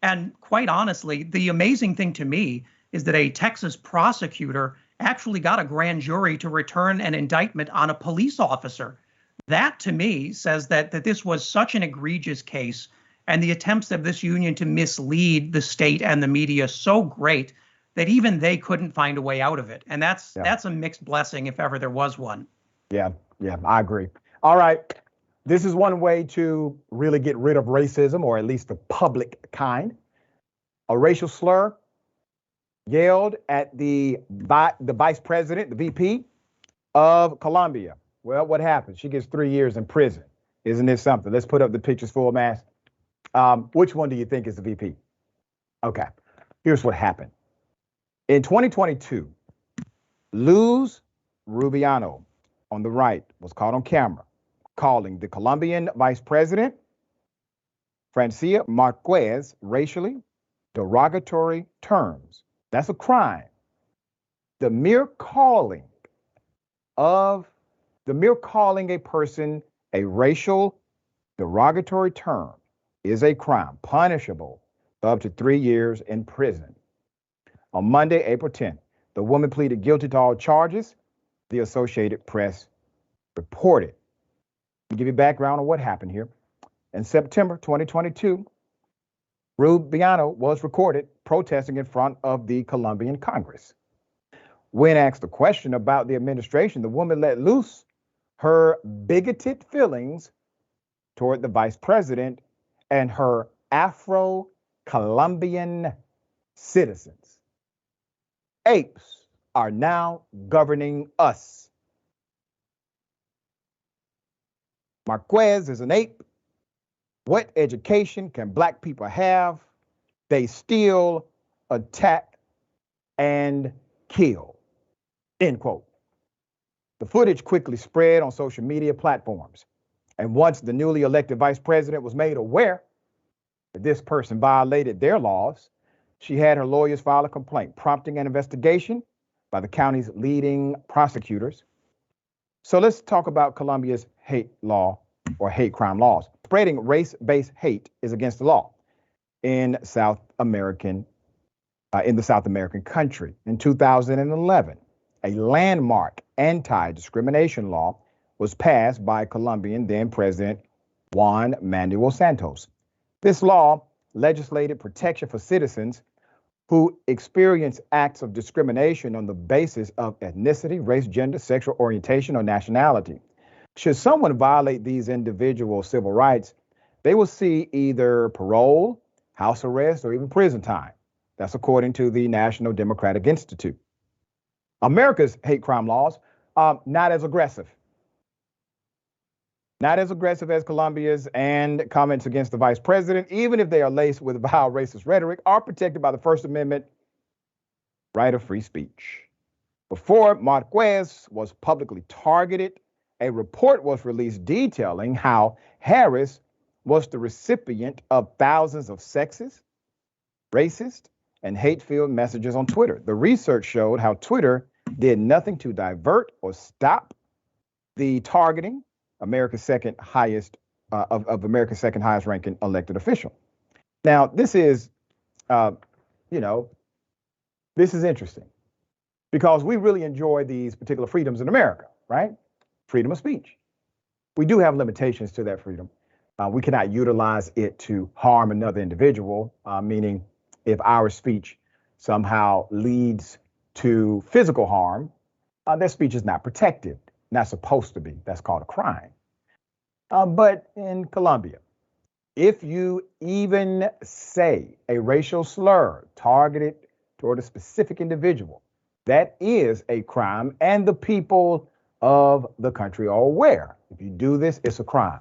[SPEAKER 2] And quite honestly, the amazing thing to me is that a Texas prosecutor actually got a grand jury to return an indictment on a police officer. That to me says that this was such an egregious case, and the attempts of this union to mislead the state and the media so great that even they couldn't find a way out of it. And that's a mixed blessing if ever there was one.
[SPEAKER 1] Yeah, I agree. All right. This is one way to really get rid of racism, or at least the public kind. A racial slur yelled at the vice president, the VP of Colombia. Well, what happened? She gets 3 years in prison. Isn't this something? Let's put up the pictures full mass. Which one do you think is the VP? Okay, here's what happened. In 2022, Luz Rubiano on the right was caught on camera calling the Colombian vice president, Francia Marquez, racially derogatory terms. That's a crime. The mere calling a person a racial derogatory term is a crime, punishable up to 3 years in prison. On Monday, April 10th, the woman pleaded guilty to all charges, the Associated Press reported. To give you background on what happened here, in September 2022, Rubiano was recorded protesting in front of the Colombian Congress. When asked a question about the administration, the woman let loose her bigoted feelings toward the vice president and her Afro-Colombian citizens. Apes are now governing us. Marquez is an ape. What education can black people have? They steal, attack, and kill. End quote. The footage quickly spread on social media platforms. And once the newly elected vice president was made aware that this person violated their laws, she had her lawyers file a complaint, prompting an investigation by the county's leading prosecutors. So let's talk about Colombia's hate law or hate crime laws. Spreading race-based hate is against the law in the South American country. In 2011, a landmark anti-discrimination law was passed by Colombian then President Juan Manuel Santos. This law legislated protection for citizens who experience acts of discrimination on the basis of ethnicity, race, gender, sexual orientation, or nationality. Should someone violate these individual civil rights, they will see either parole, house arrest, or even prison time. That's according to the National Democratic Institute. America's hate crime laws are not as aggressive. Not as aggressive as Colombia's, and comments against the vice president, even if they are laced with vile racist rhetoric, are protected by the First Amendment right of free speech. Before Marquez was publicly targeted, a report was released detailing how Harris was the recipient of thousands of sexist, racist, and hate-filled messages on Twitter. The research showed how Twitter did nothing to divert or stop the targeting America's second highest America's second highest ranking elected official. Now, this is interesting because we really enjoy these particular freedoms in America, right? Freedom of speech. We do have limitations to that freedom. We cannot utilize it to harm another individual, meaning if our speech somehow leads to physical harm, their speech is not protected, not supposed to be. That's called a crime. But in Colombia, if you even say a racial slur targeted toward a specific individual, that is a crime, and the people of the country are aware. If you do this, it's a crime.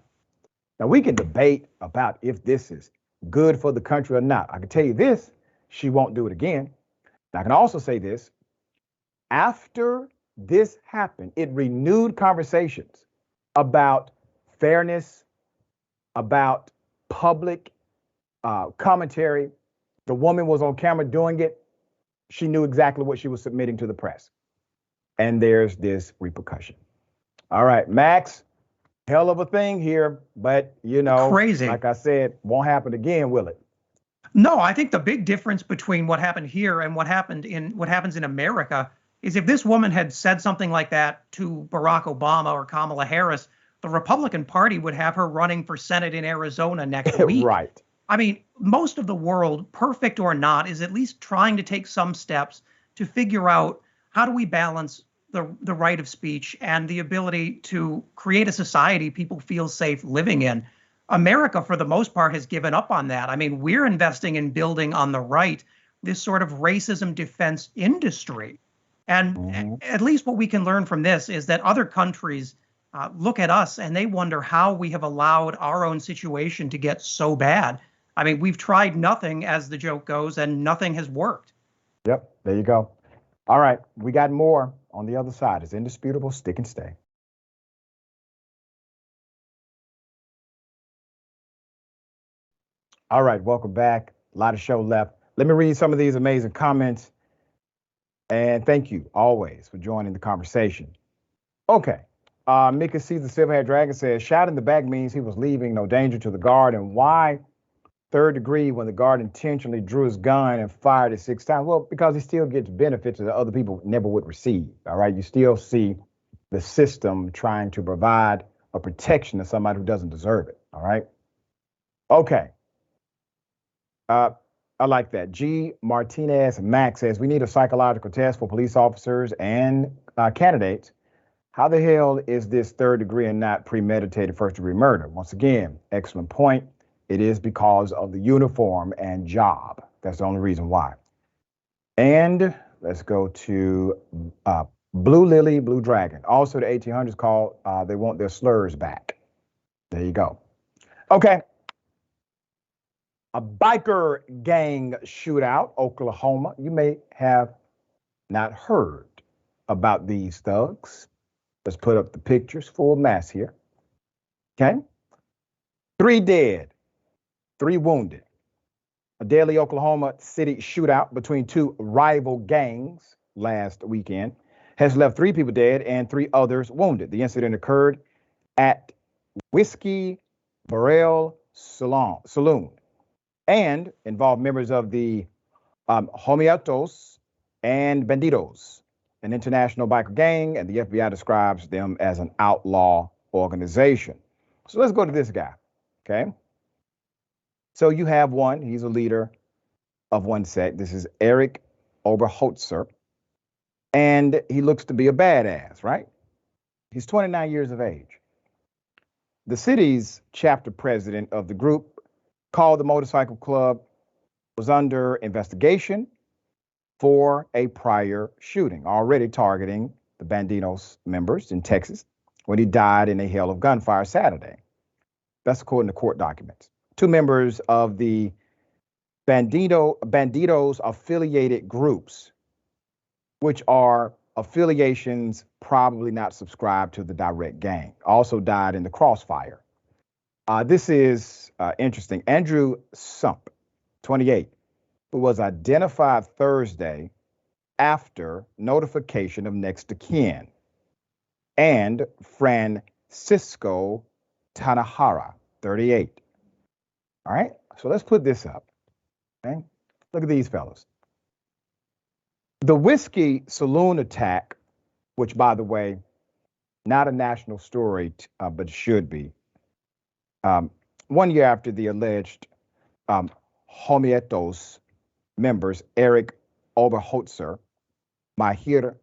[SPEAKER 1] Now, we can debate about if this is good for the country or not. I can tell you this, she won't do it again. And I can also say this, after this happened, it renewed conversations about fairness, about public commentary. The woman was on camera doing it. She knew exactly what she was submitting to the press. And there's this repercussion. All right, Max, hell of a thing here, but
[SPEAKER 2] Crazy.
[SPEAKER 1] Like I said, won't happen again, will it?
[SPEAKER 2] No, I think the big difference between what happened here and what happens in America is if this woman had said something like that to Barack Obama or Kamala Harris, the Republican Party would have her running for Senate in Arizona next week.
[SPEAKER 1] Right.
[SPEAKER 2] I mean, most of the world, perfect or not, is at least trying to take some steps to figure out how do we balance the right of speech and the ability to create a society people feel safe living in. America, for the most part, has given up on that. I mean, we're investing in building on the right this sort of racism defense industry. And at least what we can learn from this is that other countries look at us and they wonder how we have allowed our own situation to get so bad. I mean, we've tried nothing, as the joke goes, and nothing has worked.
[SPEAKER 1] Yep, there you go. All right, we got more on the other side. It's indisputable. Stick and stay. All right, welcome back. A lot of show left. Let me read some of these amazing comments. And thank you always for joining the conversation. Okay. Mika C. the Silverhead Dragon says, shot in the back means he was leaving no danger to the guard. And why third degree when the guard intentionally drew his gun and fired it 6 times? Well, because he still gets benefits that other people never would receive. All right. You still see the system trying to provide a protection to somebody who doesn't deserve it. All right. Okay. I like that. G. Martinez Max says, we need a psychological test for police officers and candidates. How the hell is this third degree and not premeditated first degree murder? Once again, excellent point. It is because of the uniform and job. That's the only reason why. And let's go to Blue Lily, Blue Dragon. Also, the 1800s called, they want their slurs back. There you go. Okay. A biker gang shootout, Oklahoma. You may have not heard about these thugs. Let's put up the pictures, full mass here. Okay. 3 dead, 3 wounded. A deadly Oklahoma City shootout between 2 rival gangs last weekend has left 3 people dead and 3 others wounded. The incident occurred at Whiskey Barrel Saloon and involved members of the Homiatos and Bandidos, an international biker gang, and the FBI describes them as an outlaw organization. So let's go to this guy, okay? So you have one, he's a leader of one set. This is Eric Oberholzer, and he looks to be a badass, right? He's 29 years of age. The city's chapter president of the group called the motorcycle club was under investigation for a prior shooting, already targeting the Bandidos members in Texas when he died in a hail of gunfire Saturday. That's according to court documents. 2 members of the Bandidos affiliated groups, which are affiliations probably not subscribed to the direct gang, also died in the crossfire. This is interesting. Andrew Sump, 28, who was identified Thursday after notification of next of kin, and Francisco Tanahara, 38. All right, so let's put this up. Okay, look at these fellas. The Whiskey Saloon attack, which, by the way, not a national story, but should be. 1 year after the alleged Homietos members, Eric Oberholzer, Mahir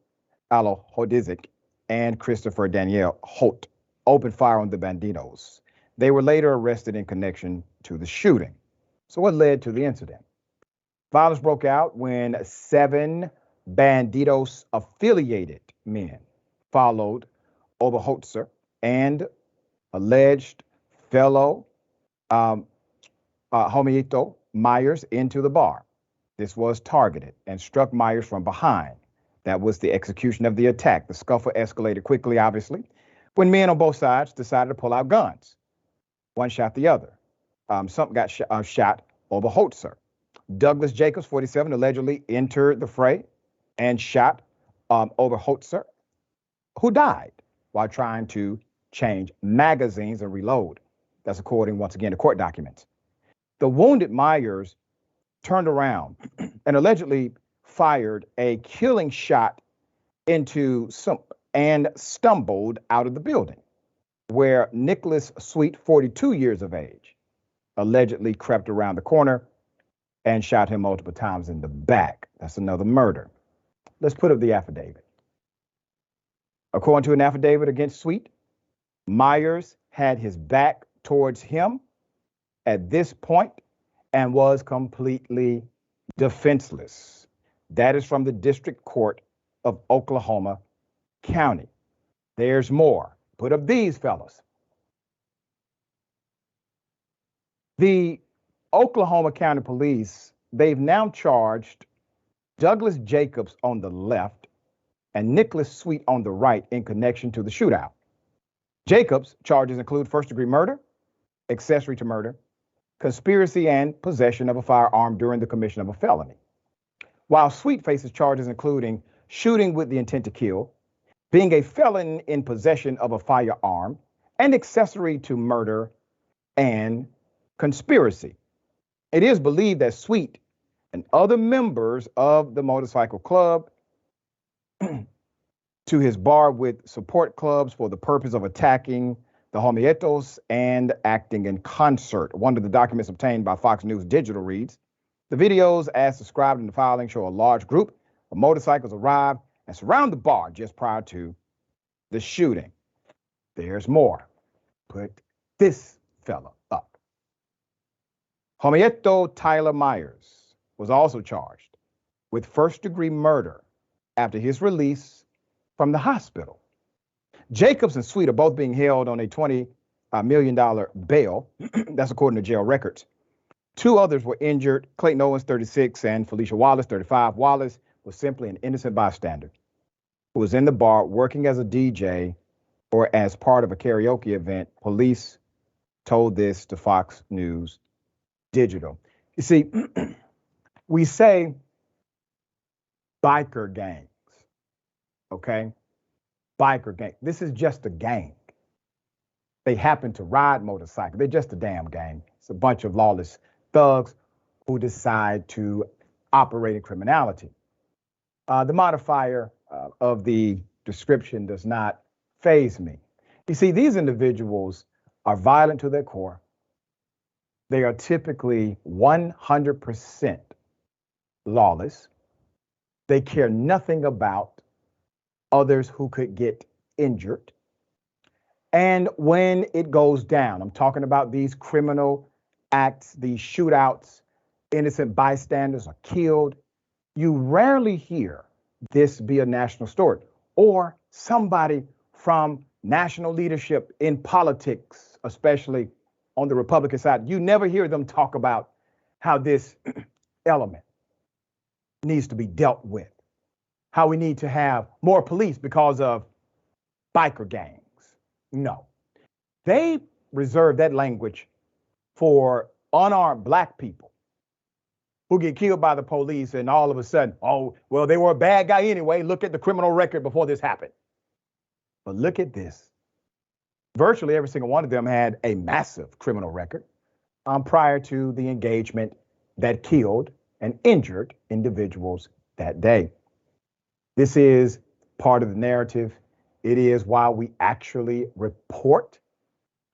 [SPEAKER 1] Alohodizik, and Christopher Daniel Holt, opened fire on the banditos. They were later arrested in connection to the shooting. So what led to the incident? Violence broke out when 7 banditos affiliated men followed Oberholzer and alleged fellow Homieto Myers into the bar. This was targeted and struck Myers from behind. That was the execution of the attack. The scuffle escalated quickly, obviously, when men on both sides decided to pull out guns. One shot the other. Some got shot Oberholzer. Douglas Jacobs, 47, allegedly entered the fray and shot Oberholzer, who died while trying to change magazines and reload. That's according, once again, to court documents. The wounded Myers turned around and allegedly fired a killing shot into some and stumbled out of the building, where Nicholas Sweet, 42 years of age, allegedly crept around the corner and shot him multiple times in the back. That's another murder. Let's put up the affidavit. According to an affidavit against Sweet, Myers had his back towards him at this point and was completely defenseless. That is from the District Court of Oklahoma County. There's more. Put up these fellas. The Oklahoma County Police, they've now charged Douglas Jacobs on the left and Nicholas Sweet on the right in connection to the shootout. Jacobs' charges include first-degree murder, accessory to murder, conspiracy, and possession of a firearm during the commission of a felony. While Sweet faces charges including shooting with the intent to kill, being a felon in possession of a firearm, and accessory to murder and conspiracy. It is believed that Sweet and other members of the motorcycle club to his bar with support clubs for the purpose of attacking the Homietos and acting in concert. One of the documents obtained by Fox News Digital reads, the videos as described in the filing show a large group of motorcycles arrive and surround the bar just prior to the shooting. There's more. Put this fella up. Homieto Tyler Myers was also charged with first-degree murder after his release from the hospital. Jacobs and Sweet are both being held on a $20 million bail. That's according to jail records. 2 others were injured, Clayton Owens, 36, and Felicia Wallace, 35. Wallace was simply an innocent bystander who was in the bar working as a DJ or as part of a karaoke event. Police told this to Fox News Digital. You see, we say biker gangs, okay? Biker gang. This is just a gang. They happen to ride motorcycles. They're just a damn gang. It's a bunch of lawless thugs who decide to operate in criminality. The modifier of the description does not faze me. You see, these individuals are violent to their core. They are typically 100% lawless. They care nothing about others who could get injured. And when it goes down, I'm talking about these criminal acts, these shootouts, innocent bystanders are killed, you rarely hear this be a national story or somebody from national leadership in politics, especially on the Republican side. You never hear them talk about how this element needs to be dealt with, how we need to have more police because of biker gangs. No, they reserve that language for unarmed Black people who get killed by the police and all of a sudden, oh, well, they were a bad guy anyway. Look at the criminal record before this happened. But look at this. Virtually every single one of them had a massive criminal record prior to the engagement that killed and injured individuals that day. This is part of the narrative. It is why we actually report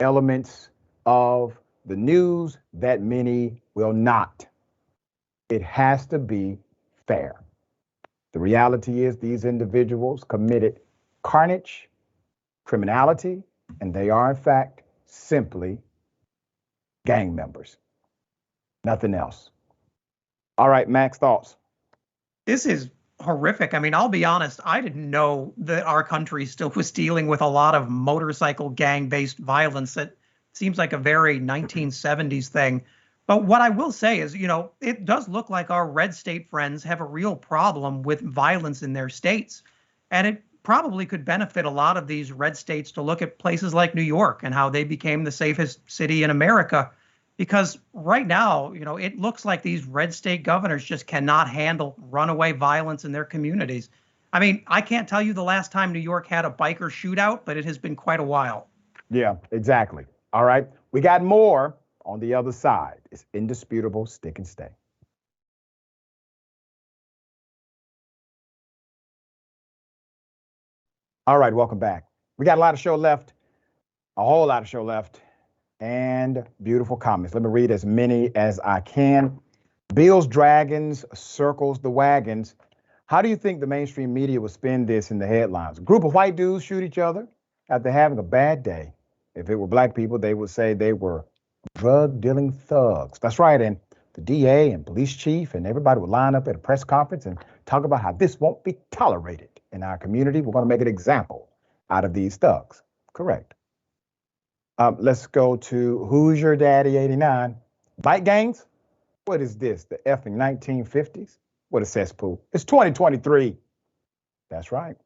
[SPEAKER 1] elements of the news that many will not. It has to be fair. The reality is these individuals committed carnage, criminality, and they are in fact simply gang members. Nothing else. All right, Max, thoughts?
[SPEAKER 2] This is horrific. I mean, I'll be honest, I didn't know that our country still was dealing with a lot of motorcycle gang-based violence. That seems like a very 1970s thing. But what I will say is, it does look like our red state friends have a real problem with violence in their states. And it probably could benefit a lot of these red states to look at places like New York and how they became the safest city in America. Because right now, it looks like these red state governors just cannot handle runaway violence in their communities. I mean, I can't tell you the last time New York had a biker shootout, but it has been quite a while.
[SPEAKER 1] Yeah, exactly. All right. We got more on the other side. It's indisputable. Stick and stay. All right, welcome back. We got a lot of show left, a whole lot of show left, and beautiful comments. Let me read as many as I can. Bill's Dragons circles the wagons. How do you think the mainstream media will spin this in the headlines? A group of white dudes shoot each other after having a bad day. If it were black people, they would say they were drug dealing thugs. That's right. And the DA and police chief and everybody would line up at a press conference and talk about how this won't be tolerated in our community. We're going to make an example out of these thugs. Correct. Let's go to Who's Your Daddy 89. Bike gangs? What is this? The effing 1950s? What a cesspool. It's 2023. That's right.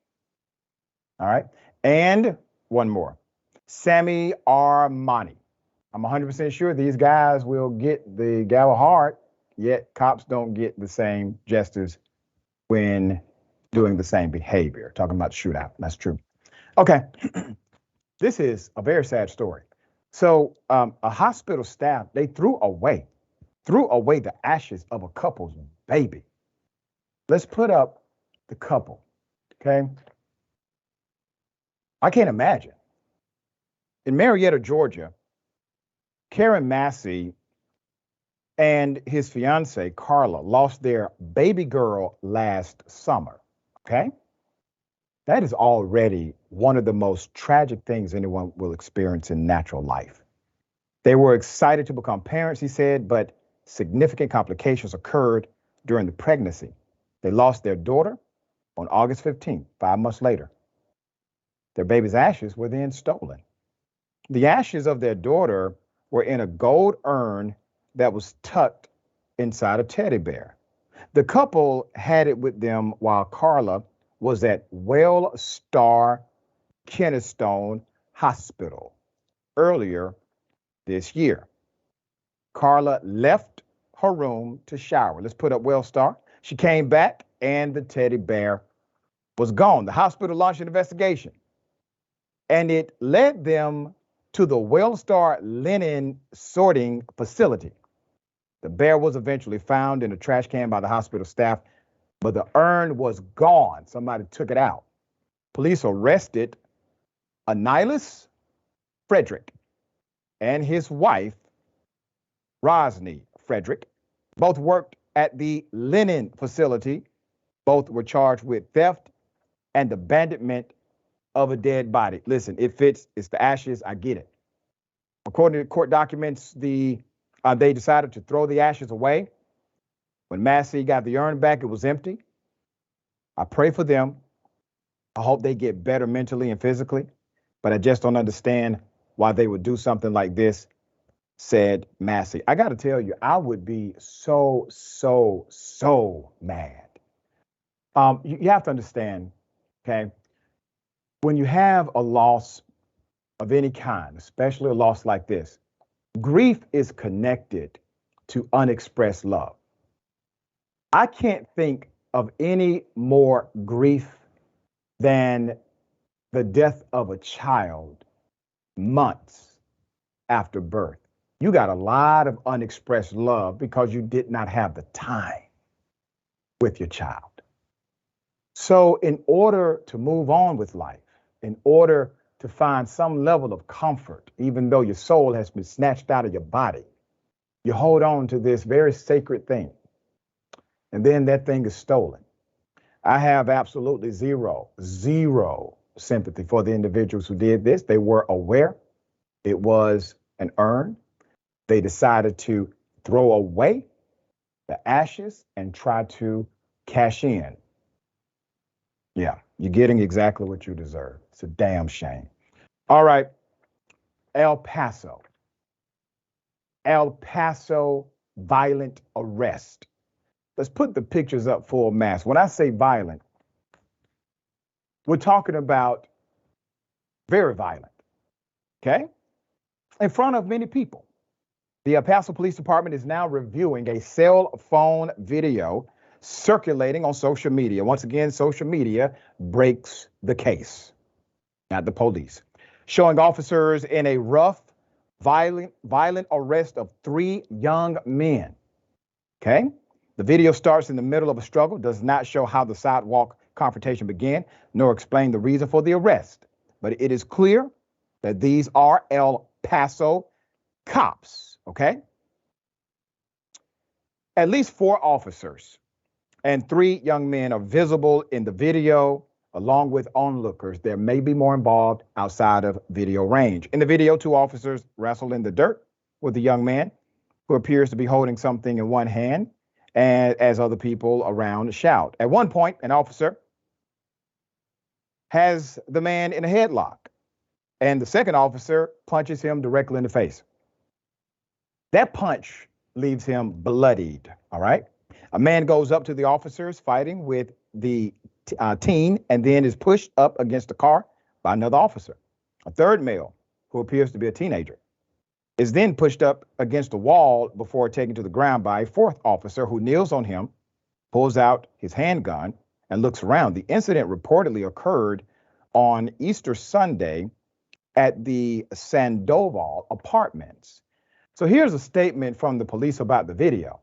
[SPEAKER 1] All right. And one more. Sammy Armani. I'm 100% sure these guys will get the gavel hard, yet cops don't get the same gestures when doing the same behavior. Talking about shootout. That's true. Okay. This is a very sad story. So a hospital staff, they threw away the ashes of a couple's baby. Let's put up the couple, okay? I can't imagine. In Marietta, Georgia, Karen Massey and his fiance, Carla, lost their baby girl last summer, okay? That is already one of the most tragic things anyone will experience in natural life. They were excited to become parents, he said, but significant complications occurred during the pregnancy. They lost their daughter on August 15th, 5 months later. Their baby's ashes were then stolen. The ashes of their daughter were in a gold urn that was tucked inside a teddy bear. The couple had it with them while Carla was at Wellstar Kennestone Hospital earlier this year. Carla left her room to shower. Let's put up Wellstar. She came back and the teddy bear was gone. The hospital launched an investigation and it led them to the Wellstar linen sorting facility. The bear was eventually found in a trash can by the hospital staff, but the urn was gone. Somebody took it out. Police arrested Anilus Frederick and his wife, Rosny Frederick. Both worked at the linen facility. Both were charged with theft and abandonment of a dead body. Listen, it fits. It's the ashes. I get it. According to court documents, they decided to throw the ashes away. When Massey got the urn back, it was empty. I pray for them. I hope they get better mentally and physically, but I just don't understand why they would do something like this, said Massey. I got to tell you, I would be so mad. You have to understand, okay, when you have a loss of any kind, especially a loss like this, grief is connected to unexpressed love. I can't think of any more grief than the death of a child months after birth. You got a lot of unexpressed love because you did not have the time with your child. So in order to move on with life, in order to find some level of comfort, even though your soul has been snatched out of your body, you hold on to this very sacred thing. and then that thing is stolen. I have absolutely zero sympathy for the individuals who did this. They were aware it was an urn. They decided to throw away the ashes and try to cash in. Yeah, you're getting exactly what you deserve. It's a damn shame. All right, El Paso. El Paso violent arrest. Let's put the pictures up full mass. When I say violent, we're talking about very violent, okay? In front of many people. The El Paso Police Department is now reviewing a cell phone video circulating on social media. Once again, social media breaks the case, not the police. Showing officers in a rough, violent arrest of 3 young men. Okay? The video starts in the middle of a struggle, does not show how the sidewalk confrontation began, nor explain the reason for the arrest. But it is clear that these are El Paso cops, okay? At least 4 officers and 3 young men are visible in the video, along with onlookers. There may be more involved outside of video range. In the video, 2 officers wrestle in the dirt with a young man who appears to be holding something in one hand, and as other people around shout. At one point, an officer has the man in a headlock, and the second officer punches him directly in the face. That punch leaves him bloodied, all right? A man goes up to the officers fighting with the teen and then is pushed up against a car by another officer. A third male, who appears to be a teenager, is then pushed up against a wall before taken to the ground by a 4th officer who kneels on him, pulls out his handgun, and looks around. The incident reportedly occurred on Easter Sunday at the Sandoval Apartments. So here's a statement from the police about the video.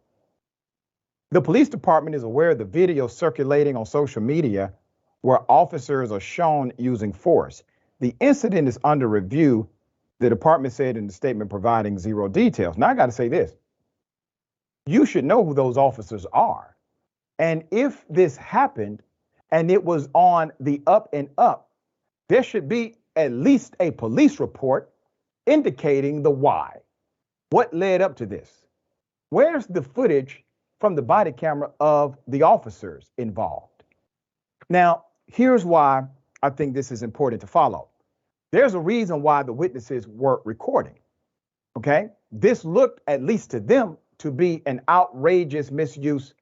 [SPEAKER 1] The police department is aware of the video circulating on social media where officers are shown using force. The incident is under review, the department said in the statement, providing 0 details. Now, I got to say this. You should know who those officers are. And if this happened and it was on the up and up, there should be at least a police report indicating the why. What led up to this? Where's the footage from the body camera of the officers involved? Now, here's why I think this is important to follow. There's a reason why the witnesses were recording, okay? This looked, at least to them, to be an outrageous misuse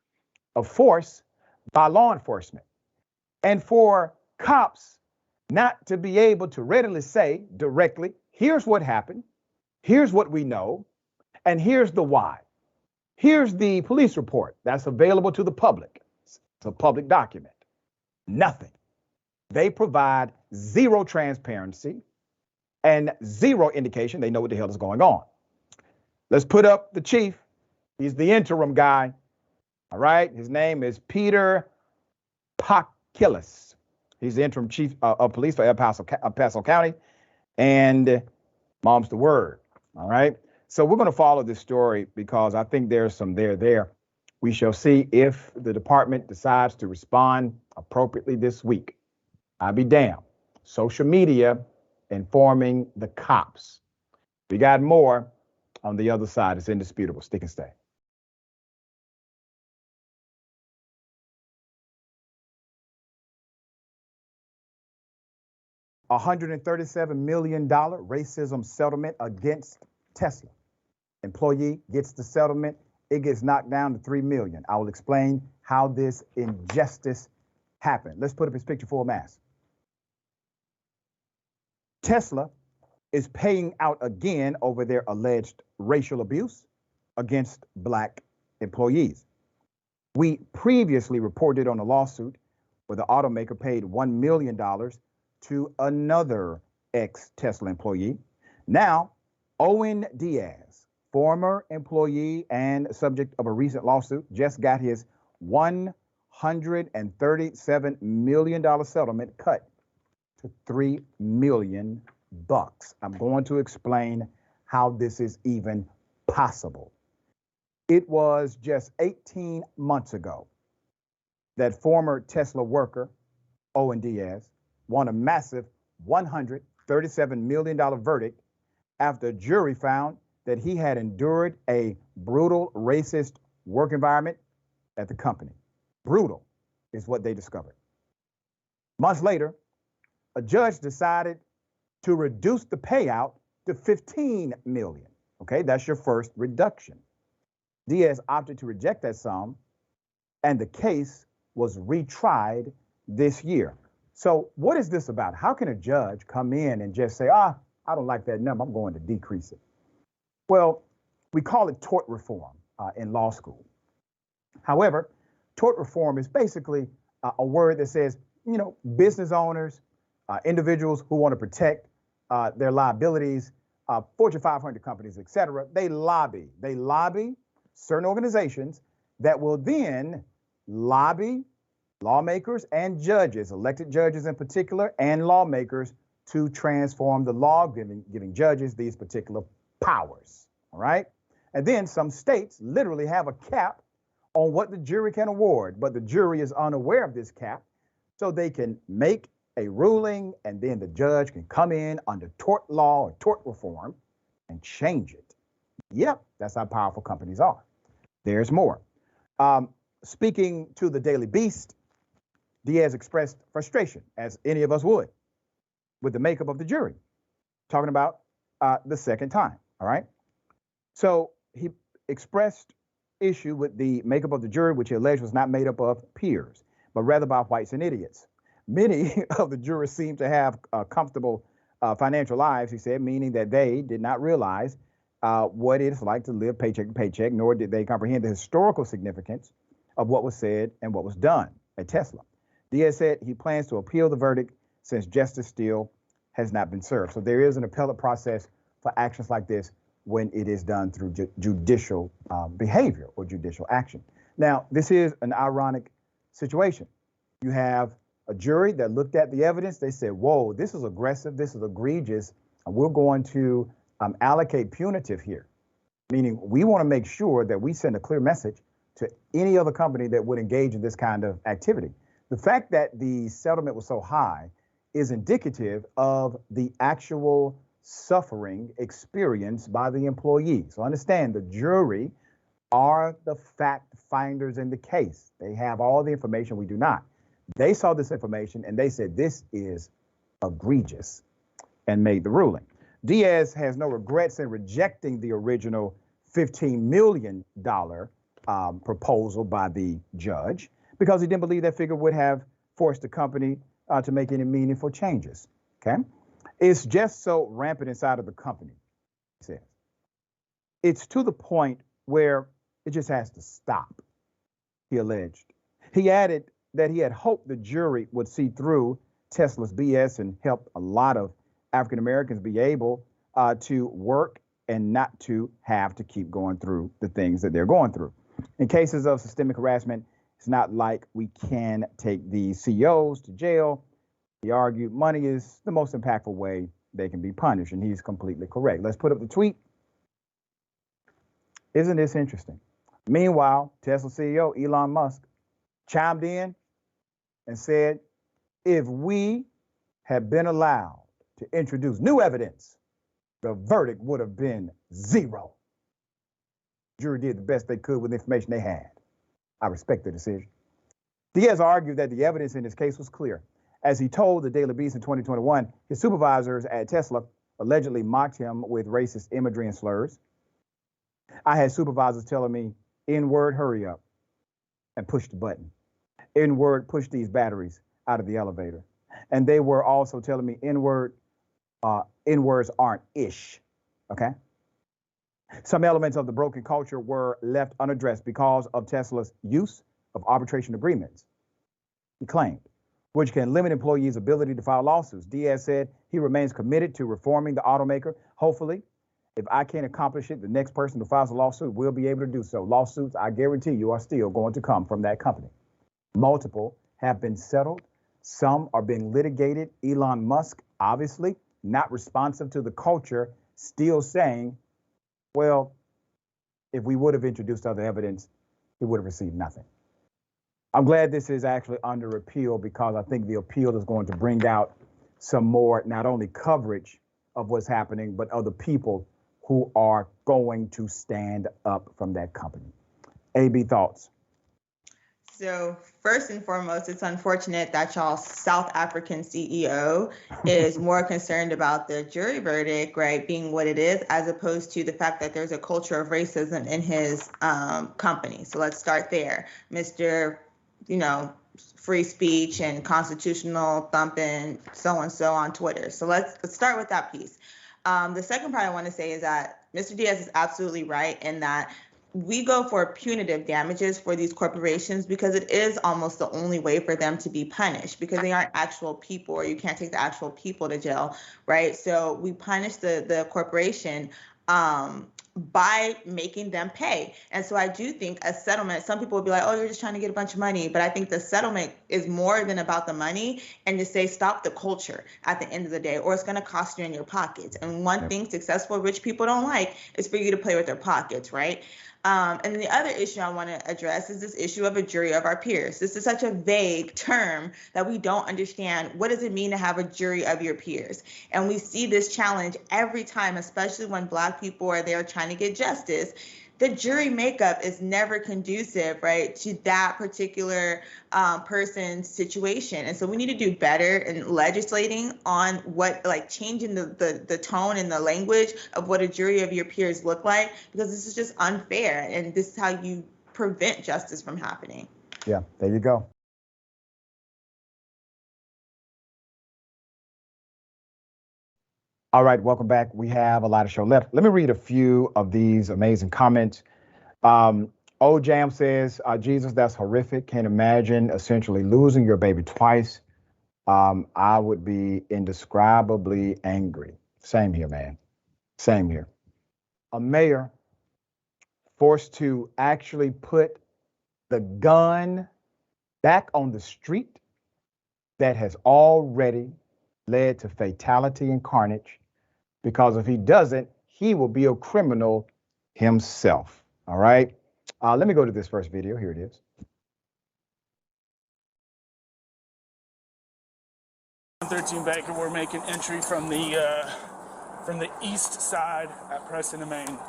[SPEAKER 1] of force by law enforcement. And for cops not to be able to readily say directly, here's what happened, here's what we know, and here's the why. Here's the police report that's available to the public. It's a public document. Nothing. They provide 0 transparency and 0 indication they know what the hell is going on. Let's put up the chief. He's the interim guy. All right. His name is Peter Pakilis. He's the interim chief of police for El Paso County. And mom's the word. All right. So we're going to follow this story because I think there's some there. We shall see if the department decides to respond appropriately this week. I'll be damned. Social media informing the cops. We got more on the other side. It's indisputable. Stick and stay. $137 million racism settlement against Tesla. Employee gets the settlement. It gets knocked down to $3 million. I will explain how this injustice happened. Let's put up his picture full mass. Tesla is paying out again over their alleged racial abuse against Black employees. We previously reported on a lawsuit where the automaker paid $1 million to another ex-Tesla employee. Now, Owen Diaz, former employee and subject of a recent lawsuit, just got his $137 million settlement cut to $3 million. I'm going to explain how this is even possible. It was just 18 months ago that former Tesla worker, Owen Diaz, won a massive $137 million verdict after a jury found that he had endured a brutal racist work environment at the company. Brutal is what they discovered. Months later, a judge decided to reduce the payout to $15 million. Okay, that's your first reduction. Diaz opted to reject that sum, and the case was retried this year. So what is this about? How can a judge come in and just say, I don't like that number, I'm going to decrease it? Well, we call it tort reform in law school. However, tort reform is basically a word that says, business owners, individuals who want to protect their liabilities, Fortune 500 companies, et cetera, they lobby certain organizations that will then lobby lawmakers and judges, elected judges in particular, and lawmakers to transform the law, giving judges these particular powers, all right? And then some states literally have a cap on what the jury can award, but the jury is unaware of this cap, so they can make a ruling, and then the judge can come in under tort law or tort reform and change it. Yep, that's how powerful companies are. There's more. Speaking to the Daily Beast, Diaz expressed frustration, as any of us would, with the makeup of the jury, talking about the second time, all right? So he expressed issue with the makeup of the jury, which he alleged was not made up of peers, but rather by whites and idiots. Many of the jurors seem to have comfortable financial lives, he said, meaning that they did not realize what it's like to live paycheck to paycheck, nor did they comprehend the historical significance of what was said and what was done at Tesla. Diaz said he plans to appeal the verdict since justice still has not been served. So there is an appellate process for actions like this when it is done through judicial behavior or judicial action. Now, this is an ironic situation. You have a jury that looked at the evidence. They said, whoa, this is aggressive, this is egregious, and we're going to allocate punitive here, meaning we want to make sure that we send a clear message to any other company that would engage in this kind of activity. The fact that the settlement was so high is indicative of the actual suffering experienced by the employees. So understand, the jury are the fact finders in the case. They have all the information, we do not. They saw this information and they said this is egregious and made the ruling. Diaz has no regrets in rejecting the original $15 million proposal by the judge because he didn't believe that figure would have forced the company to make any meaningful changes. Okay, it's just so rampant inside of the company, he says. It's to the point where it just has to stop, he alleged. He added that he had hoped the jury would see through Tesla's BS and help a lot of African Americans be able to work and not to have to keep going through the things that they're going through. In cases of systemic harassment, it's not like we can take these CEOs to jail. He argued money is the most impactful way they can be punished, and he's completely correct. Let's put up the tweet. Isn't this interesting? Meanwhile, Tesla CEO Elon Musk chimed in and said, if we had been allowed to introduce new evidence, the verdict would have been 0. The jury did the best they could with the information they had. I respect the decision. Diaz argued that the evidence in this case was clear. As he told the Daily Beast in 2021, his supervisors at Tesla allegedly mocked him with racist imagery and slurs. I had supervisors telling me, N-word, hurry up, and push the button. N-word, push these batteries out of the elevator. And they were also telling me N-word, N-words aren't ish, okay? Some elements of the broken culture were left unaddressed because of Tesla's use of arbitration agreements, he claimed, which can limit employees' ability to file lawsuits. Diaz said he remains committed to reforming the automaker. Hopefully, if I can't accomplish it, the next person who files a lawsuit will be able to do so. Lawsuits, I guarantee you, are still going to come from that company. Multiple have been settled. Some are being litigated. Elon Musk, obviously, not responsive to the culture, still saying, well, if we would have introduced other evidence, he would have received nothing. I'm glad this is actually under appeal because I think the appeal is going to bring out some more, not only coverage of what's happening, but other people who are going to stand up from that company. AB, thoughts?
[SPEAKER 12] So first and foremost, it's unfortunate that y'all's South African CEO is more concerned about the jury verdict, right, being what it is, as opposed to the fact that there's a culture of racism in his company. So let's start there. Mr. Free speech and constitutional thumping, so and so on Twitter. So let's start with that piece. The second part I want to say is that Mr. Diaz is absolutely right in that we go for punitive damages for these corporations because it is almost the only way for them to be punished because they aren't actual people, or you can't take the actual people to jail, right? So we punish the corporation by making them pay. And so I do think a settlement, some people would be like, oh, you're just trying to get a bunch of money. But I think the settlement is more than about the money, and to say stop the culture at the end of the day, or it's going to cost you in your pockets. And one thing successful rich people don't like is for you to play with their pockets, right? And the other issue I want to address is this issue of a jury of our peers. This is such a vague term that we don't understand. What does it mean to have a jury of your peers? And we see this challenge every time, especially when Black people are there trying to get justice. The jury makeup is never conducive, right, to that particular person's situation. And so we need to do better in legislating on what, like changing the tone and the language of what a jury of your peers look like, because this is just unfair. And this is how you prevent justice from happening.
[SPEAKER 1] Yeah, there you go. All right, welcome back. We have a lot of show left. Let me read a few of these amazing comments. Old Jam says, Jesus, that's horrific. Can't imagine essentially losing your baby twice. I would be indescribably angry. Same here, man. Same here. A mayor forced to actually put the gun back on the street that has already led to fatality and carnage, because if he doesn't, he will be a criminal himself. All right. Let me go to this first video. Here it is.
[SPEAKER 13] 13 Baker, we're making entry from the east side at Preston and Main.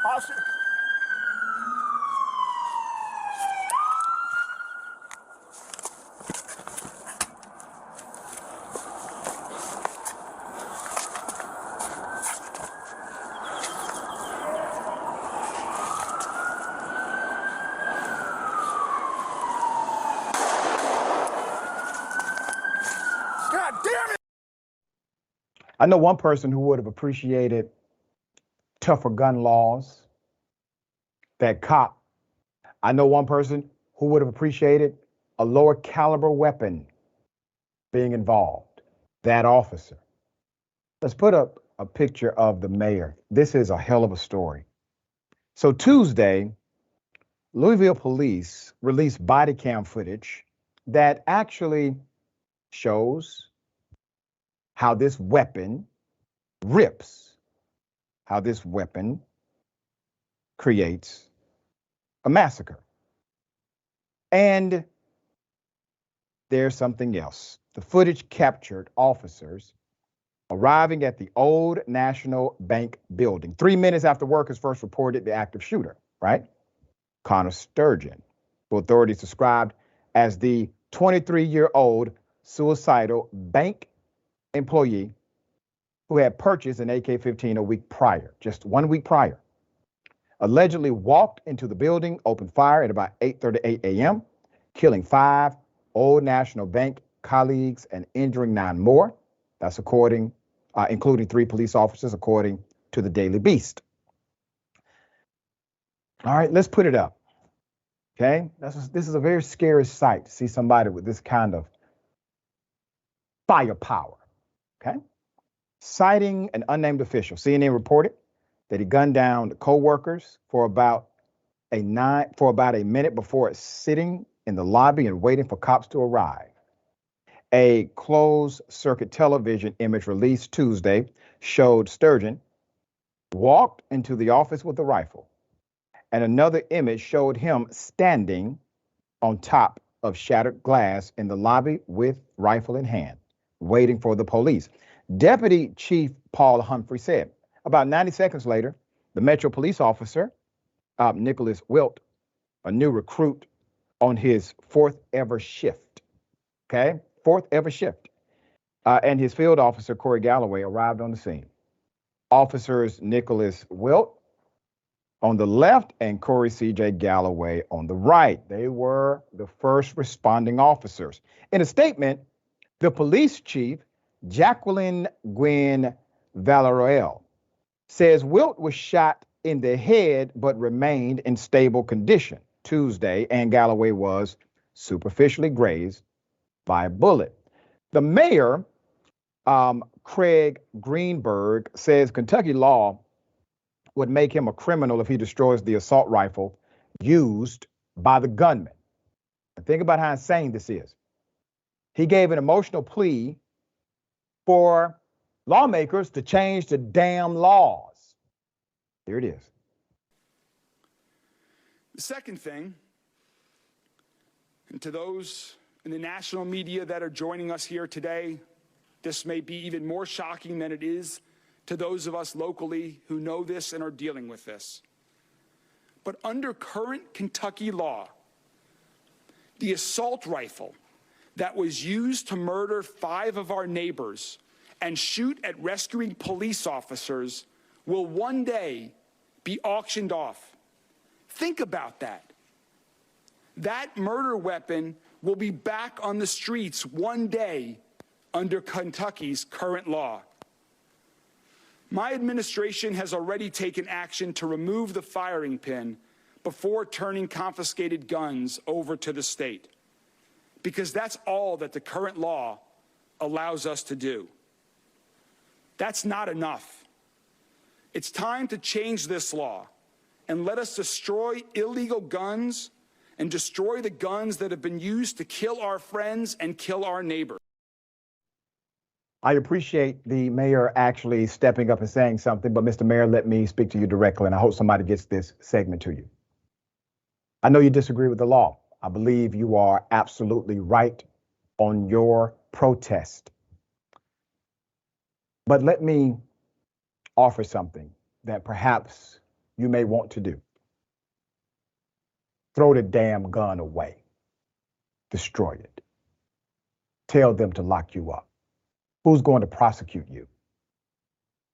[SPEAKER 13] Officer. God damn it!
[SPEAKER 1] I know one person who would have appreciated tougher gun laws. That cop. I know one person who would have appreciated a lower caliber weapon being involved. That officer. Let's put up a picture of the mayor. This is a hell of a story. So Tuesday, Louisville police released body cam footage that actually shows how this weapon rips, how this weapon creates a massacre. And there's something else. The footage captured officers arriving at the Old National Bank building 3 minutes after workers first reported the active shooter, right? Connor Sturgeon, who authorities described as the 23-year-old suicidal bank employee who had purchased an AK-15 a week prior, just 1 week prior. Allegedly walked into the building, opened fire at about 8:38 a.m., killing 5 Old National Bank colleagues and injuring 9 more. That's including 3 police officers, according to the Daily Beast. All right, let's put it up. Okay, this is a very scary sight to see somebody with this kind of firepower. Okay, citing an unnamed official, CNN reported that he gunned down the co-workers for about a minute before sitting in the lobby and waiting for cops to arrive. A closed-circuit television image released Tuesday showed Sturgeon walked into the office with a rifle, and another image showed him standing on top of shattered glass in the lobby with rifle in hand, waiting for the police. Deputy Chief Paul Humphrey said. About 90 seconds later, the Metro police officer, Nicholas Wilt, a new recruit on his fourth ever shift, and his field officer, Corey Galloway, arrived on the scene. Officers Nicholas Wilt on the left and Corey C.J. Galloway on the right. They were the first responding officers. In a statement, the police chief, Jacqueline Gwen Valaroel, says Wilt was shot in the head but remained in stable condition Tuesday, and Galloway was superficially grazed by a bullet. The mayor, Craig Greenberg, says Kentucky law would make him a criminal if he destroys the assault rifle used by the gunman. And think about how insane this is. He gave an emotional plea for lawmakers to change the damn laws. Here it is.
[SPEAKER 14] The second thing, and to those in the national media that are joining us here today, this may be even more shocking than it is to those of us locally who know this and are dealing with this. But under current Kentucky law, the assault rifle that was used to murder 5 of our neighbors and shoot at rescuing police officers will one day be auctioned off. Think about that. That murder weapon will be back on the streets one day under Kentucky's current law. My administration has already taken action to remove the firing pin before turning confiscated guns over to the state, because that's all that the current law allows us to do. That's not enough. It's time to change this law and let us destroy illegal guns and destroy the guns that have been used to kill our friends and kill our neighbors.
[SPEAKER 1] I appreciate the mayor actually stepping up and saying something, but Mr. Mayor, let me speak to you directly, and I hope somebody gets this segment to you. I know you disagree with the law. I believe you are absolutely right on your protest. But let me offer something that perhaps you may want to do. Throw the damn gun away. Destroy it. Tell them to lock you up. Who's going to prosecute you?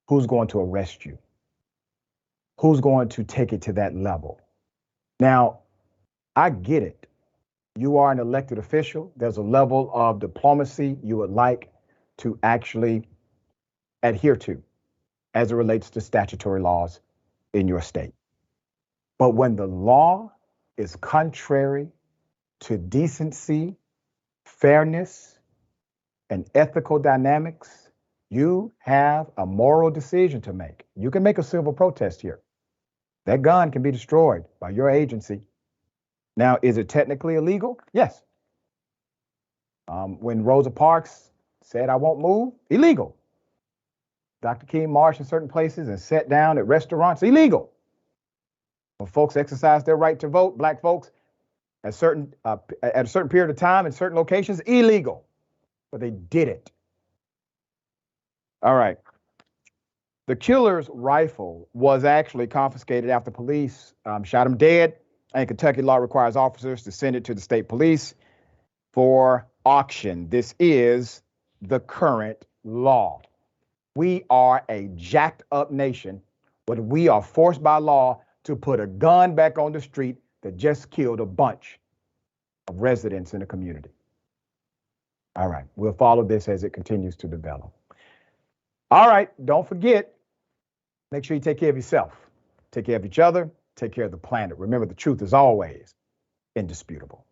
[SPEAKER 1] Who's going to arrest you? Who's going to take it to that level? Now, I get it. You are an elected official. There's a level of diplomacy you would like to actually adhere to as it relates to statutory laws in your state. But when the law is contrary to decency, fairness, and ethical dynamics, you have a moral decision to make. You can make a civil protest here. That gun can be destroyed by your agency. Now, is it technically illegal? Yes. When Rosa Parks said, "I won't move," illegal. Dr. King marched in certain places and sat down at restaurants, illegal. When folks exercise their right to vote, black folks, at a certain period of time in certain locations, illegal. But they did it. All right. The killer's rifle was actually confiscated after police shot him dead, and Kentucky law requires officers to send it to the state police for auction. This is the current law. We are a jacked up nation, but we are forced by law to put a gun back on the street that just killed a bunch of residents in the community. All right, we'll follow this as it continues to develop. All right, don't forget, make sure you take care of yourself, take care of each other, take care of the planet. Remember, the truth is always indisputable.